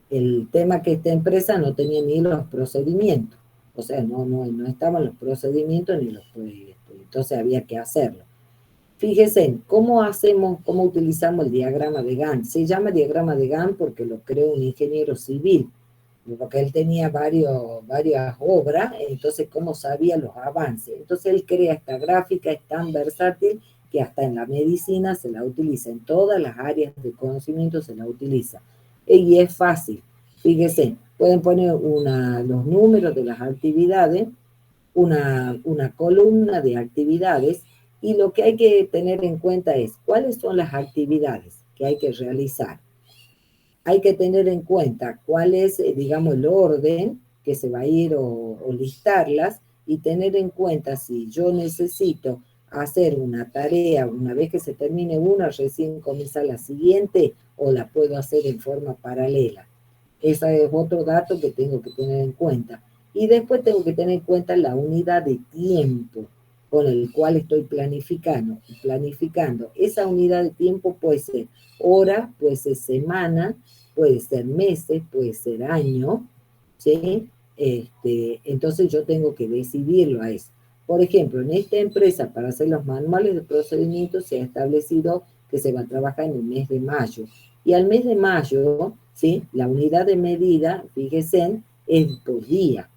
el tema que esta empresa no tenía ni los procedimientos, o sea, no estaban los procedimientos ni los proyectos, entonces había que hacerlo. Fíjense, ¿cómo utilizamos el diagrama de Gantt? Se llama diagrama de Gantt porque lo creó un ingeniero civil, porque él tenía varias obras, entonces cómo sabía los avances. Entonces él crea esta gráfica, es tan versátil que hasta en la medicina se la utiliza, en todas las áreas de conocimiento se la utiliza. Y es fácil, fíjense, pueden poner los números de las actividades, una columna de actividades, y lo que hay que tener en cuenta es cuáles son las actividades que hay que realizar. Hay que tener en cuenta cuál es, digamos, el orden que se va a ir o listarlas, y tener en cuenta si yo necesito hacer una tarea, una vez que se termine una, recién comienza la siguiente, o la puedo hacer en forma paralela. Ese es otro dato que tengo que tener en cuenta. Y después tengo que tener en cuenta la unidad de tiempo con el cual estoy planificando. Esa unidad de tiempo puede ser hora, puede ser semana, puede ser meses, puede ser año, ¿sí? Entonces yo tengo que decidirlo a eso. Por ejemplo, en esta empresa, para hacer los manuales de procedimientos, se ha establecido que se va a trabajar en el mes de mayo. Y al mes de mayo, ¿sí? La unidad de medida, fíjense, es por día.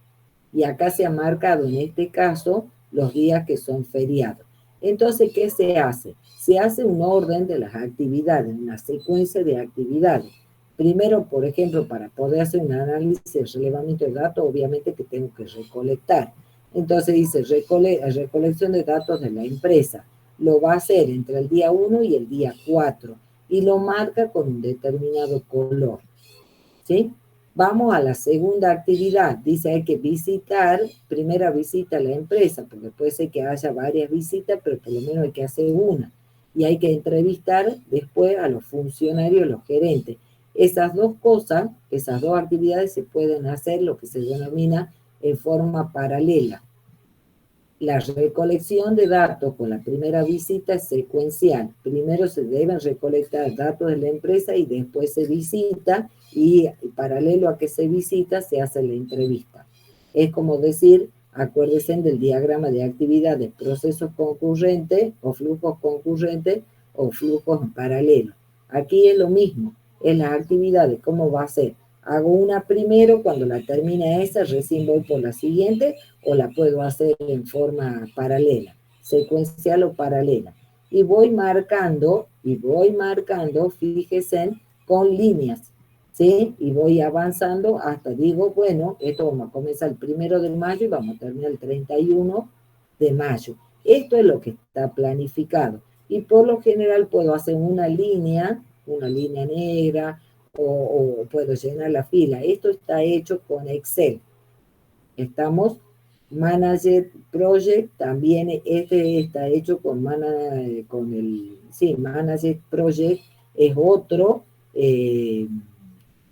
Y acá se ha marcado en este caso los días que son feriados. Entonces, ¿qué se hace? Se hace un orden de las actividades, una secuencia de actividades. Primero, por ejemplo, para poder hacer un análisis de relevamiento de datos, obviamente que tengo que recolectar. Entonces dice recolección de datos de la empresa. Lo va a hacer entre el día 1 y el día 4 y lo marca con un determinado color, ¿sí? Vamos a la segunda actividad. Dice hay que visitar, primera visita a la empresa, porque puede ser que haya varias visitas, pero por lo menos hay que hacer una. Y hay que entrevistar después a los funcionarios, los gerentes. Esas dos cosas, esas dos actividades se pueden hacer lo que se denomina en forma paralela. La recolección de datos con la primera visita es secuencial. Primero se deben recolectar datos de la empresa y después se visita y paralelo a que se visita se hace la entrevista. Es como decir, acuérdense del diagrama de actividades, procesos concurrentes o flujos en paralelo. Aquí es lo mismo, en las actividades, ¿cómo va a ser? Hago una primero, cuando la termine esa, recién voy por la siguiente, o la puedo hacer en forma paralela, secuencial o paralela. Y voy marcando, fíjense, con líneas, ¿sí? Y voy avanzando hasta, digo, bueno, esto vamos a comenzar el 1 de mayo y vamos a terminar el 31 de mayo. Esto es lo que está planificado. Y por lo general puedo hacer una línea negra, o puedo llenar la fila. Esto está hecho con Excel. Estamos Manager Project, también este está hecho con Manager Project, es otro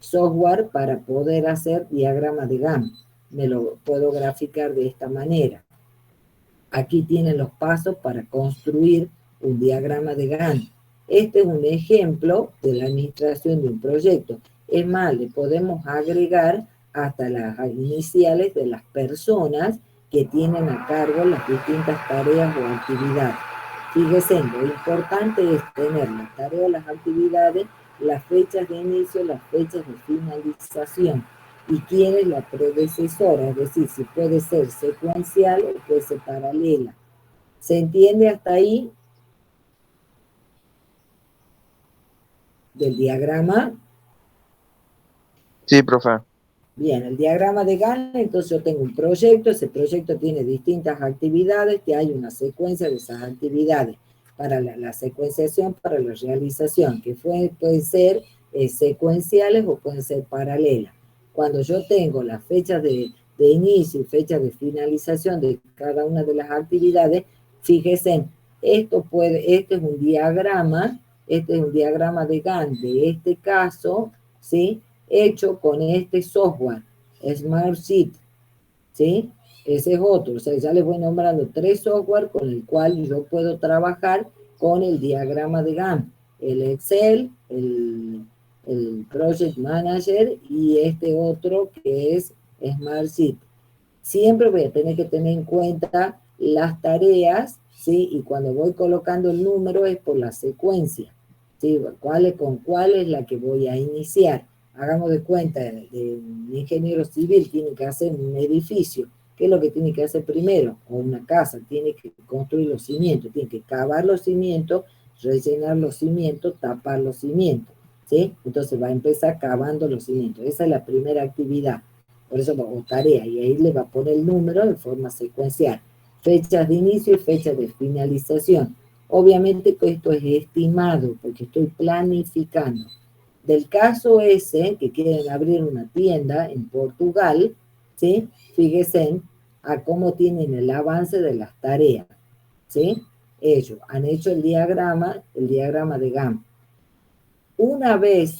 software para poder hacer diagrama de Gantt. Me lo puedo graficar de esta manera. Aquí tienen los pasos para construir un diagrama de Gantt. Este es un ejemplo de la administración de un proyecto. Es más, le podemos agregar hasta las iniciales de las personas que tienen a cargo las distintas tareas o actividades. Fíjense, lo importante es tener las tareas, las actividades, las fechas de inicio, las fechas de finalización. Y quién es la predecesora, es decir, si puede ser secuencial o puede ser paralela. ¿Se entiende hasta ahí? Del diagrama. Sí, profe. Bien, el diagrama de Gantt, entonces yo tengo un proyecto, ese proyecto tiene distintas actividades, que hay una secuencia de esas actividades para la secuenciación, para la realización, que pueden ser secuenciales o pueden ser paralelas. Cuando yo tengo las fechas de inicio y fechas de finalización de cada una de las actividades, fíjense, este es un diagrama de Gantt de este caso, ¿sí? Hecho con este software, Smartsheet, ¿sí? Ese es otro, o sea, ya les voy nombrando 3 software con el cual yo puedo trabajar con el diagrama de Gantt, el Excel, el Project Manager y este otro que es Smartsheet. Siempre voy a tener que tener en cuenta las tareas, ¿sí? Y cuando voy colocando el número es por la secuencia, ¿sí? Con cuál es la que voy a iniciar. Hagamos de cuenta, un ingeniero civil tiene que hacer un edificio. ¿Qué es lo que tiene que hacer primero? O una casa, tiene que construir los cimientos, tiene que cavar los cimientos, rellenar los cimientos, tapar los cimientos, ¿sí? Entonces va a empezar cavando los cimientos. Esa es la primera actividad. Por eso, o tarea, y ahí le va a poner el número de forma secuencial. Fechas de inicio y fechas de finalización. Obviamente que esto es estimado, porque estoy planificando. Del caso ese, que quieren abrir una tienda en Portugal, ¿sí? Fíjense a cómo tienen el avance de las tareas, ¿sí? Ellos han hecho el diagrama de Gantt. Una vez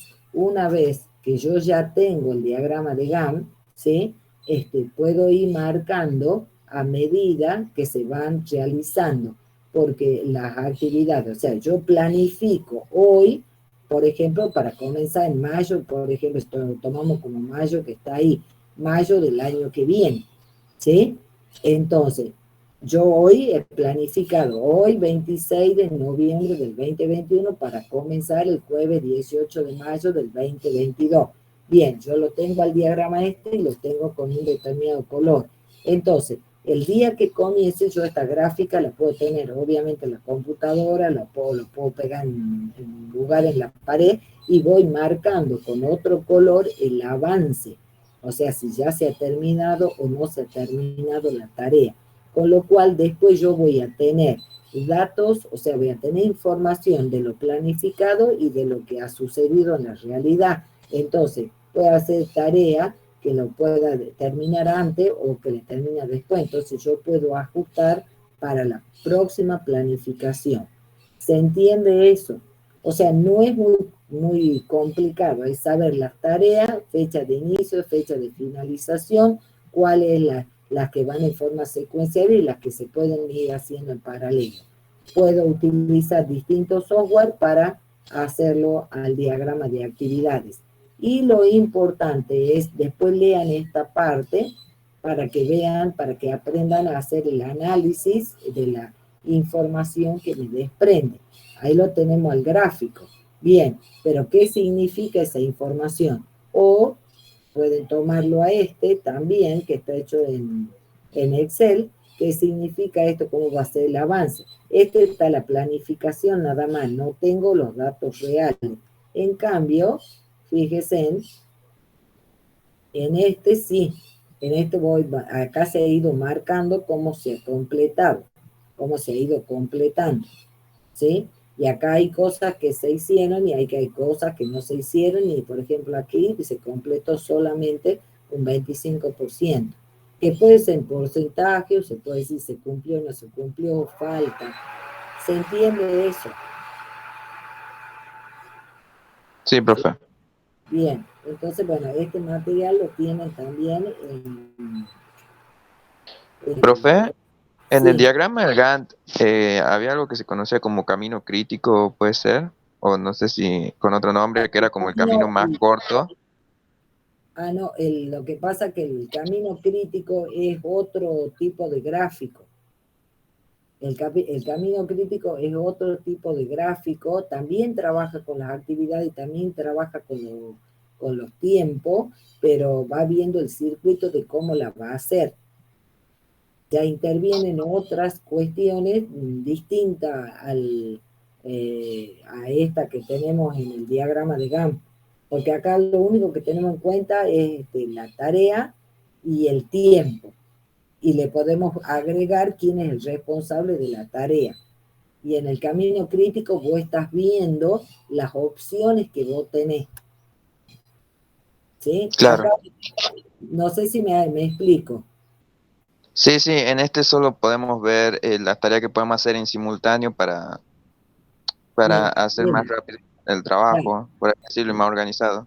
que yo ya tengo el diagrama de Gantt, ¿sí? Puedo ir marcando a medida que se van realizando, porque las actividades, o sea, yo planifico hoy, por ejemplo, para comenzar en mayo, por ejemplo, esto tomamos como mayo que está ahí, mayo del año que viene, ¿sí? Entonces, yo hoy he planificado, hoy 26 de noviembre del 2021 para comenzar el jueves 18 de mayo del 2022. Bien, yo lo tengo al diagrama y lo tengo con un determinado color. Entonces, el día que comience yo esta gráfica la puedo tener obviamente en la computadora, lo puedo pegar en lugar en la pared y voy marcando con otro color el avance. O sea, si ya se ha terminado o no se ha terminado la tarea. Con lo cual después yo voy a tener datos, o sea, voy a tener información de lo planificado y de lo que ha sucedido en la realidad. Entonces, puede hacer tarea que lo pueda terminar antes o que le termine después. Entonces yo puedo ajustar para la próxima planificación. ¿Se entiende eso? O sea, no es muy complicado, es saber las tareas, fecha de inicio, fecha de finalización, cuáles las que van en forma secuencial y las que se pueden ir haciendo en paralelo. Puedo utilizar distintos software para hacerlo al diagrama de actividades. Y lo importante es, después lean esta parte para que vean, para que aprendan a hacer el análisis de la información que me desprende. Ahí lo tenemos al gráfico. Bien, pero ¿qué significa esa información? O pueden tomarlo a este también, que está hecho en Excel. ¿Qué significa esto? ¿Cómo va a ser el avance? Este está la planificación nada más, no tengo los datos reales. En cambio, fíjense, en este sí, en este acá se ha ido marcando cómo se ha completado, cómo se ha ido completando, ¿sí? Y acá hay cosas que se hicieron y hay cosas que no se hicieron, y por ejemplo aquí se completó solamente un 25%, que puede ser en porcentaje, o se puede decir se cumplió, no se cumplió, falta. ¿Se entiende eso? Sí, profe. Bien, entonces bueno, este material lo tienen también Profe, en el sí, diagrama del Gantt había algo que se conocía como camino crítico, puede ser, o no sé si con otro nombre, que era como el camino no, más corto. no, lo que pasa es que el camino crítico es otro tipo de gráfico. El camino crítico es otro tipo de gráfico, también trabaja con las actividades y también trabaja con los tiempos, pero va viendo el circuito de cómo la va a hacer. Ya intervienen otras cuestiones distintas a esta que tenemos en el diagrama de Gantt, porque acá lo único que tenemos en cuenta es la tarea y el tiempo, y le podemos agregar quién es el responsable de la tarea. Y en el camino crítico vos estás viendo las opciones que vos tenés. ¿Sí? Claro. Acá, no sé si me explico. Sí, sí, en este solo podemos ver las tareas que podemos hacer en simultáneo para hacer más Bien, rápido el claro. trabajo, por así decirlo, y más organizado.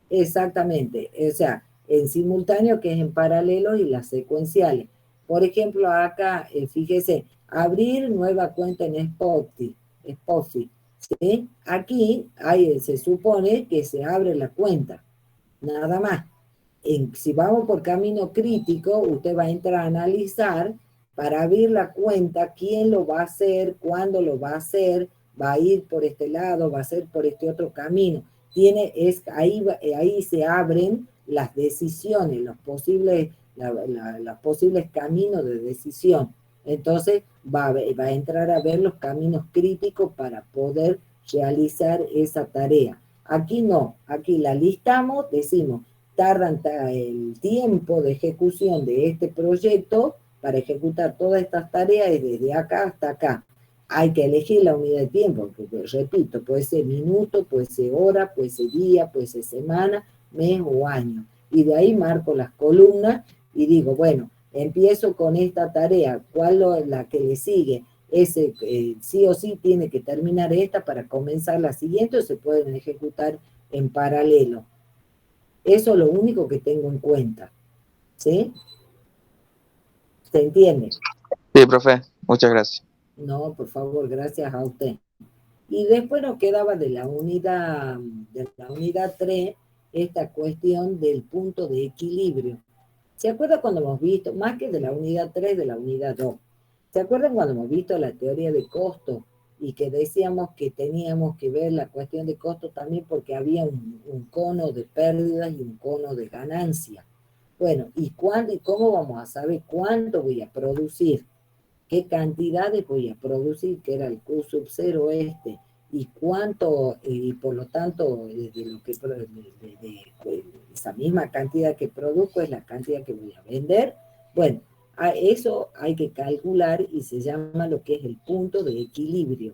Exactamente, o sea, en simultáneo que es en paralelo y las secuenciales. Por ejemplo, acá, fíjese, abrir nueva cuenta en Spotify, ¿sí? Aquí se supone que se abre la cuenta, nada más. Si vamos por camino crítico, usted va a entrar a analizar para abrir la cuenta, quién lo va a hacer, cuándo lo va a hacer, va a ir por este lado, va a ser por este otro camino. Ahí se abren las decisiones, los posibles caminos de decisión. Entonces va a entrar a ver los caminos críticos para poder realizar esa tarea. Aquí no, aquí la listamos, decimos, tardan el tiempo de ejecución de este proyecto para ejecutar todas estas tareas es desde acá hasta acá. Hay que elegir la unidad de tiempo, porque repito, puede ser minuto, puede ser hora, puede ser día, puede ser semana, mes o año. Y de ahí marco las columnas y digo, bueno, empiezo con esta tarea, ¿cuál es la que le sigue? Sí o sí tiene que terminar esta para comenzar la siguiente, o se pueden ejecutar en paralelo. Eso es lo único que tengo en cuenta. ¿Sí? ¿Se entiende? Sí, profe, muchas gracias. No, por favor, gracias a usted. Y después nos quedaba de la unidad 3 esta cuestión del punto de equilibrio. ¿Se acuerda cuando hemos visto, más que de la unidad 3, de la unidad 2? ¿Se acuerdan cuando hemos visto la teoría de costo y que decíamos que teníamos que ver la cuestión de costo también porque había un cono de pérdidas y un cono de ganancia? Bueno, ¿y cuándo y cómo vamos a saber cuánto voy a producir? ¿Qué cantidades voy a producir? Que era el Q sub 0 y cuánto, y por lo tanto, de lo que esa misma cantidad que produzco es la cantidad que voy a vender. Bueno, a eso hay que calcular y se llama lo que es el punto de equilibrio.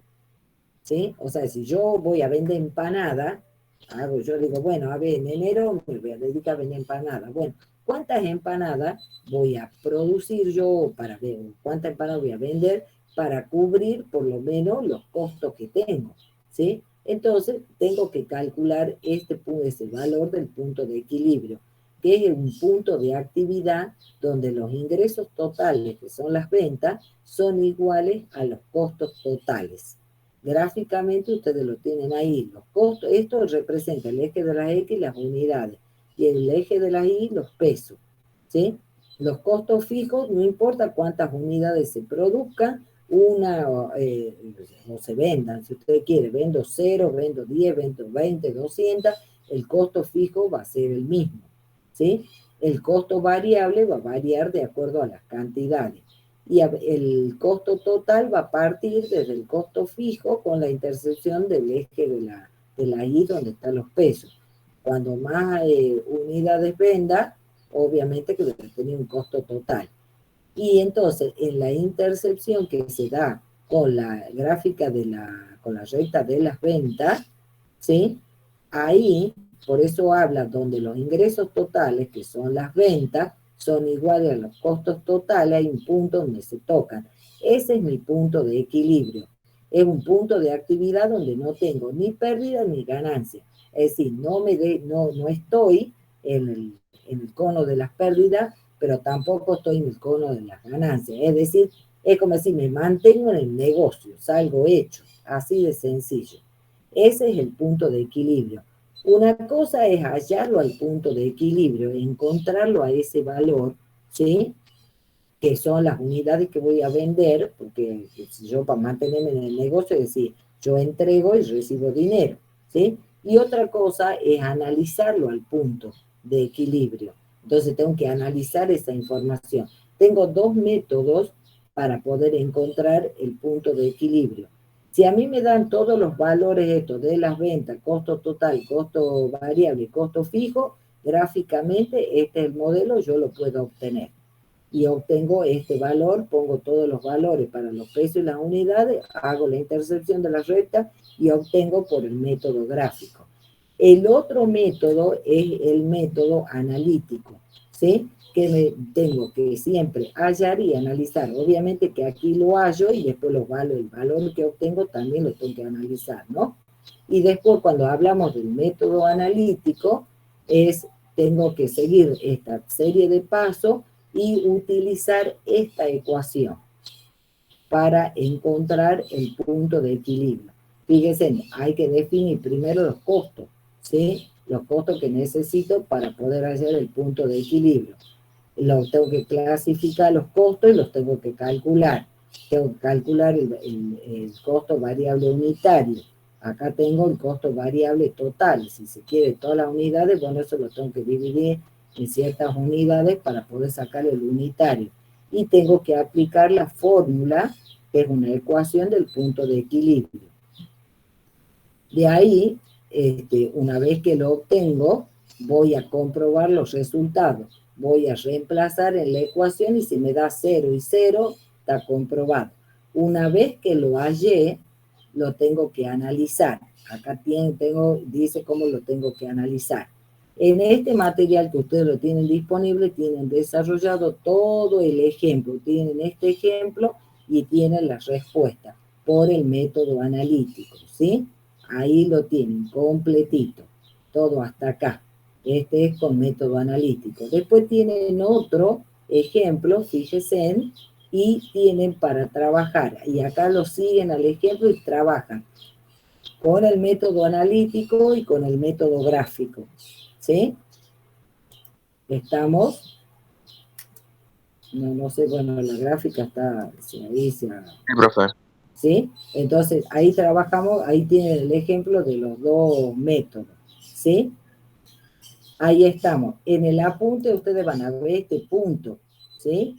¿Sí? O sea, si yo voy a vender empanada Yo digo, bueno, a ver, en enero me voy a dedicar a vender empanadas. Bueno, ¿cuántas empanadas voy a producir yo para ver? ¿Cuántas empanadas voy a vender para cubrir por lo menos los costos que tengo? ¿Sí? Entonces, tengo que calcular ese valor del punto de equilibrio, que es un punto de actividad donde los ingresos totales, que son las ventas, son iguales a los costos totales. Gráficamente ustedes lo tienen ahí. Los costos, esto representa el eje de las X, las unidades, y el eje de las Y, los pesos. ¿Sí? Los costos fijos, no importa cuántas unidades se produzcan, o se vendan, si usted quiere, vendo 0, vendo 10, vendo 20, 200, el costo fijo va a ser el mismo. ¿Sí? El costo variable va a variar de acuerdo a las cantidades. Y el costo total va a partir desde el costo fijo con la intersección del eje de la Y donde están los pesos. Cuando más unidades venda, obviamente que va a tener un costo total. Y entonces, en la intercepción que se da con la gráfica con la recta de las ventas, ¿sí? Ahí, por eso habla donde los ingresos totales, que son las ventas, son iguales a los costos totales, hay un punto donde se tocan. Ese es mi punto de equilibrio. Es un punto de actividad donde no tengo ni pérdida ni ganancia. Es decir, no estoy en el cono de las pérdidas, pero tampoco estoy en el cono de las ganancias. Es decir, es como si me mantengo en el negocio, salgo hecho, así de sencillo. Ese es el punto de equilibrio. Una cosa es hallarlo al punto de equilibrio, encontrarlo a ese valor, ¿sí? Que son las unidades que voy a vender, porque si yo para mantenerme en el negocio, es decir, yo entrego y recibo dinero, ¿sí? Y otra cosa es analizarlo al punto de equilibrio. Entonces tengo que analizar esa información. Tengo dos métodos para poder encontrar el punto de equilibrio. Si a mí me dan todos los valores estos de las ventas, costo total, costo variable y costo fijo, gráficamente este es el modelo, yo lo puedo obtener. Y obtengo este valor, pongo todos los valores para los pesos y las unidades, hago la intercepción de la recta y obtengo por el método gráfico. El otro método es el método analítico, ¿sí? Que tengo que siempre hallar y analizar. Obviamente que aquí lo hallo y después el valor que obtengo también lo tengo que analizar, ¿no? Y después cuando hablamos del método analítico, tengo que seguir esta serie de pasos y utilizar esta ecuación para encontrar el punto de equilibrio. Fíjense, hay que definir primero los costos, ¿sí? Los costos que necesito para poder hacer el punto de equilibrio. Tengo que clasificar los costos y los tengo que calcular. Tengo que calcular el costo variable unitario. Acá tengo el costo variable total. Si se quiere todas las unidades, bueno, eso lo tengo que dividir en ciertas unidades para poder sacar el unitario. Y tengo que aplicar la fórmula, que es una ecuación del punto de equilibrio. De ahí, una vez que lo obtengo, voy a comprobar los resultados. Voy a reemplazar en la ecuación y si me da 0 y 0, está comprobado. Una vez que lo hallé, lo tengo que analizar. Acá dice cómo lo tengo que analizar. En este material que ustedes lo tienen disponible, tienen desarrollado todo el ejemplo. Tienen este ejemplo y tienen la respuesta por el método analítico, ¿sí? Ahí lo tienen completito, todo hasta acá. Este es con método analítico. Después tienen otro ejemplo, fíjense, y tienen para trabajar. Y acá lo siguen al ejemplo y trabajan con el método analítico y con el método gráfico. ¿Sí? Estamos. No sé, bueno, la gráfica está ahí. Sí, profe. ¿Sí? Entonces, ahí trabajamos, ahí tienen el ejemplo de los dos métodos. ¿Sí? Ahí estamos. En el apunte ustedes van a ver este punto, ¿sí?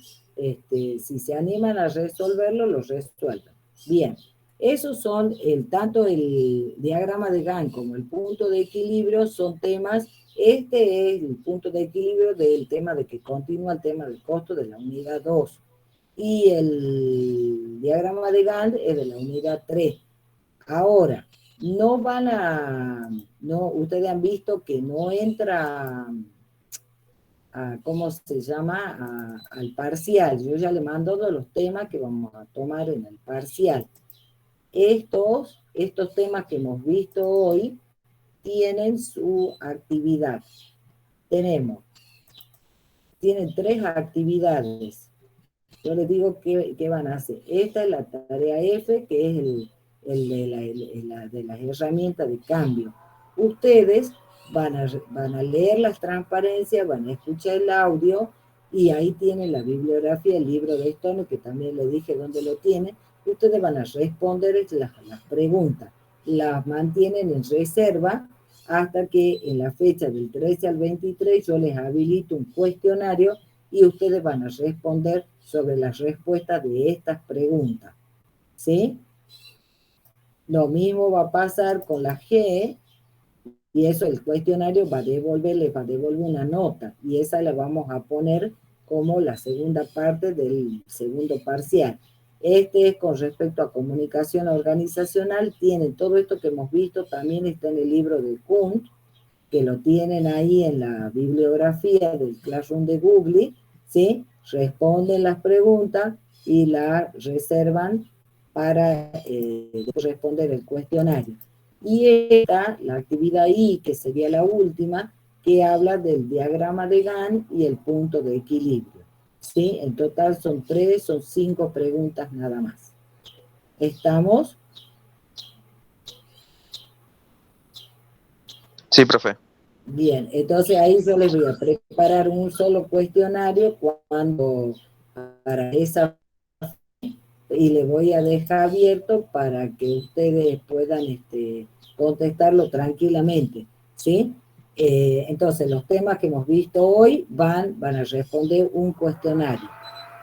Si se animan a resolverlo, lo resuelven. Bien, esos son tanto el diagrama de Gantt como el punto de equilibrio son temas. Este es el punto de equilibrio del tema de que continúa el tema del costo de la unidad 2. Y el diagrama de Gantt es de la unidad 3. Ahora, no van a, no, ustedes han visto que no entra ¿cómo se llama? Al parcial. Yo ya le mando todos los temas que vamos a tomar en el parcial. Estos temas que hemos visto hoy tienen su actividad. Tienen 3 actividades. Yo les digo qué van a hacer. Esta es la tarea F, que es de las herramientas de cambio. Ustedes van a leer las transparencias, van a escuchar el audio, y ahí tienen la bibliografía, el libro de Stone, que también le dije dónde lo tienen. Ustedes van a responder las preguntas. Las mantienen en reserva hasta que en la fecha del 13 al 23 yo les habilito un cuestionario y ustedes van a responder sobre las respuestas de estas preguntas. ¿Sí? Lo mismo va a pasar con la G, y eso el cuestionario les va a devolver una nota, y esa la vamos a poner como la segunda parte del segundo parcial. Este es con respecto a comunicación organizacional. Tienen todo esto que hemos visto, también está en el libro de Kuhn, que lo tienen ahí en la bibliografía del Classroom de Google, ¿sí? Responden las preguntas y la reservan para responder el cuestionario. Y esta, la actividad I, que sería la última, que habla del diagrama de Gantt y el punto de equilibrio. ¿Sí? En total son 5 preguntas nada más. ¿Estamos? Sí, profe. Bien, entonces ahí yo les voy a preparar un solo cuestionario para esa, y le voy a dejar abierto para que ustedes puedan contestarlo tranquilamente, ¿sí? Entonces, los temas que hemos visto hoy van a responder un cuestionario.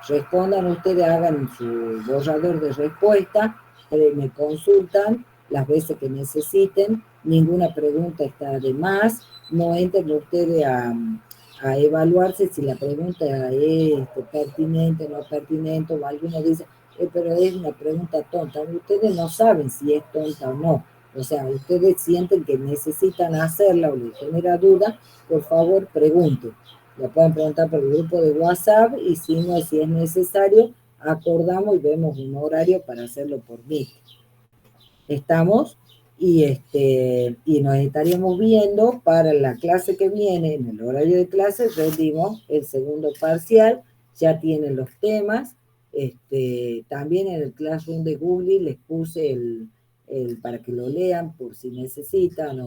Respondan ustedes, hagan su borrador de respuesta, me consultan las veces que necesiten, ninguna pregunta está de más, no entren ustedes a evaluarse si la pregunta es pertinente, no pertinente, o alguno dice, pero es una pregunta tonta. Ustedes no saben si es tonta o no. O sea, ustedes sienten que necesitan hacerla o les genera duda, por favor pregunten. Lo pueden preguntar por el grupo de WhatsApp, y si es necesario, acordamos y vemos un horario para hacerlo por mí. ¿Estamos? Y nos estaríamos viendo para la clase que viene. En el horario de clase rendimos el segundo parcial, ya tienen los temas. También en el Classroom de Google les puse para que lo lean por si necesitan,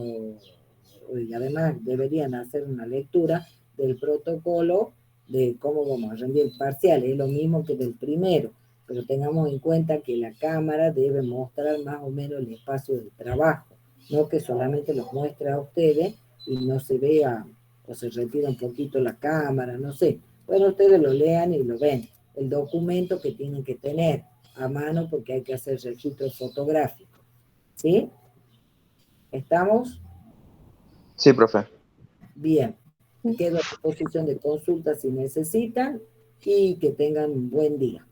y además deberían hacer una lectura del protocolo de cómo vamos a rendir el parcial. Es lo mismo que del primero, pero tengamos en cuenta que la cámara debe mostrar más o menos el espacio de trabajo, no que solamente los muestre a ustedes y no se vea o se retira un poquito la cámara, no sé. Bueno, ustedes lo lean y lo ven. El documento que tienen que tener a mano, porque hay que hacer registro fotográfico. ¿Sí? ¿Estamos? Sí, profe. Bien. Quedo a disposición de consulta si necesitan, y que tengan un buen día.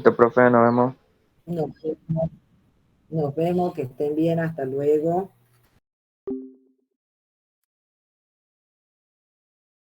Profe, nos vemos. Nos vemos, que estén bien, hasta luego.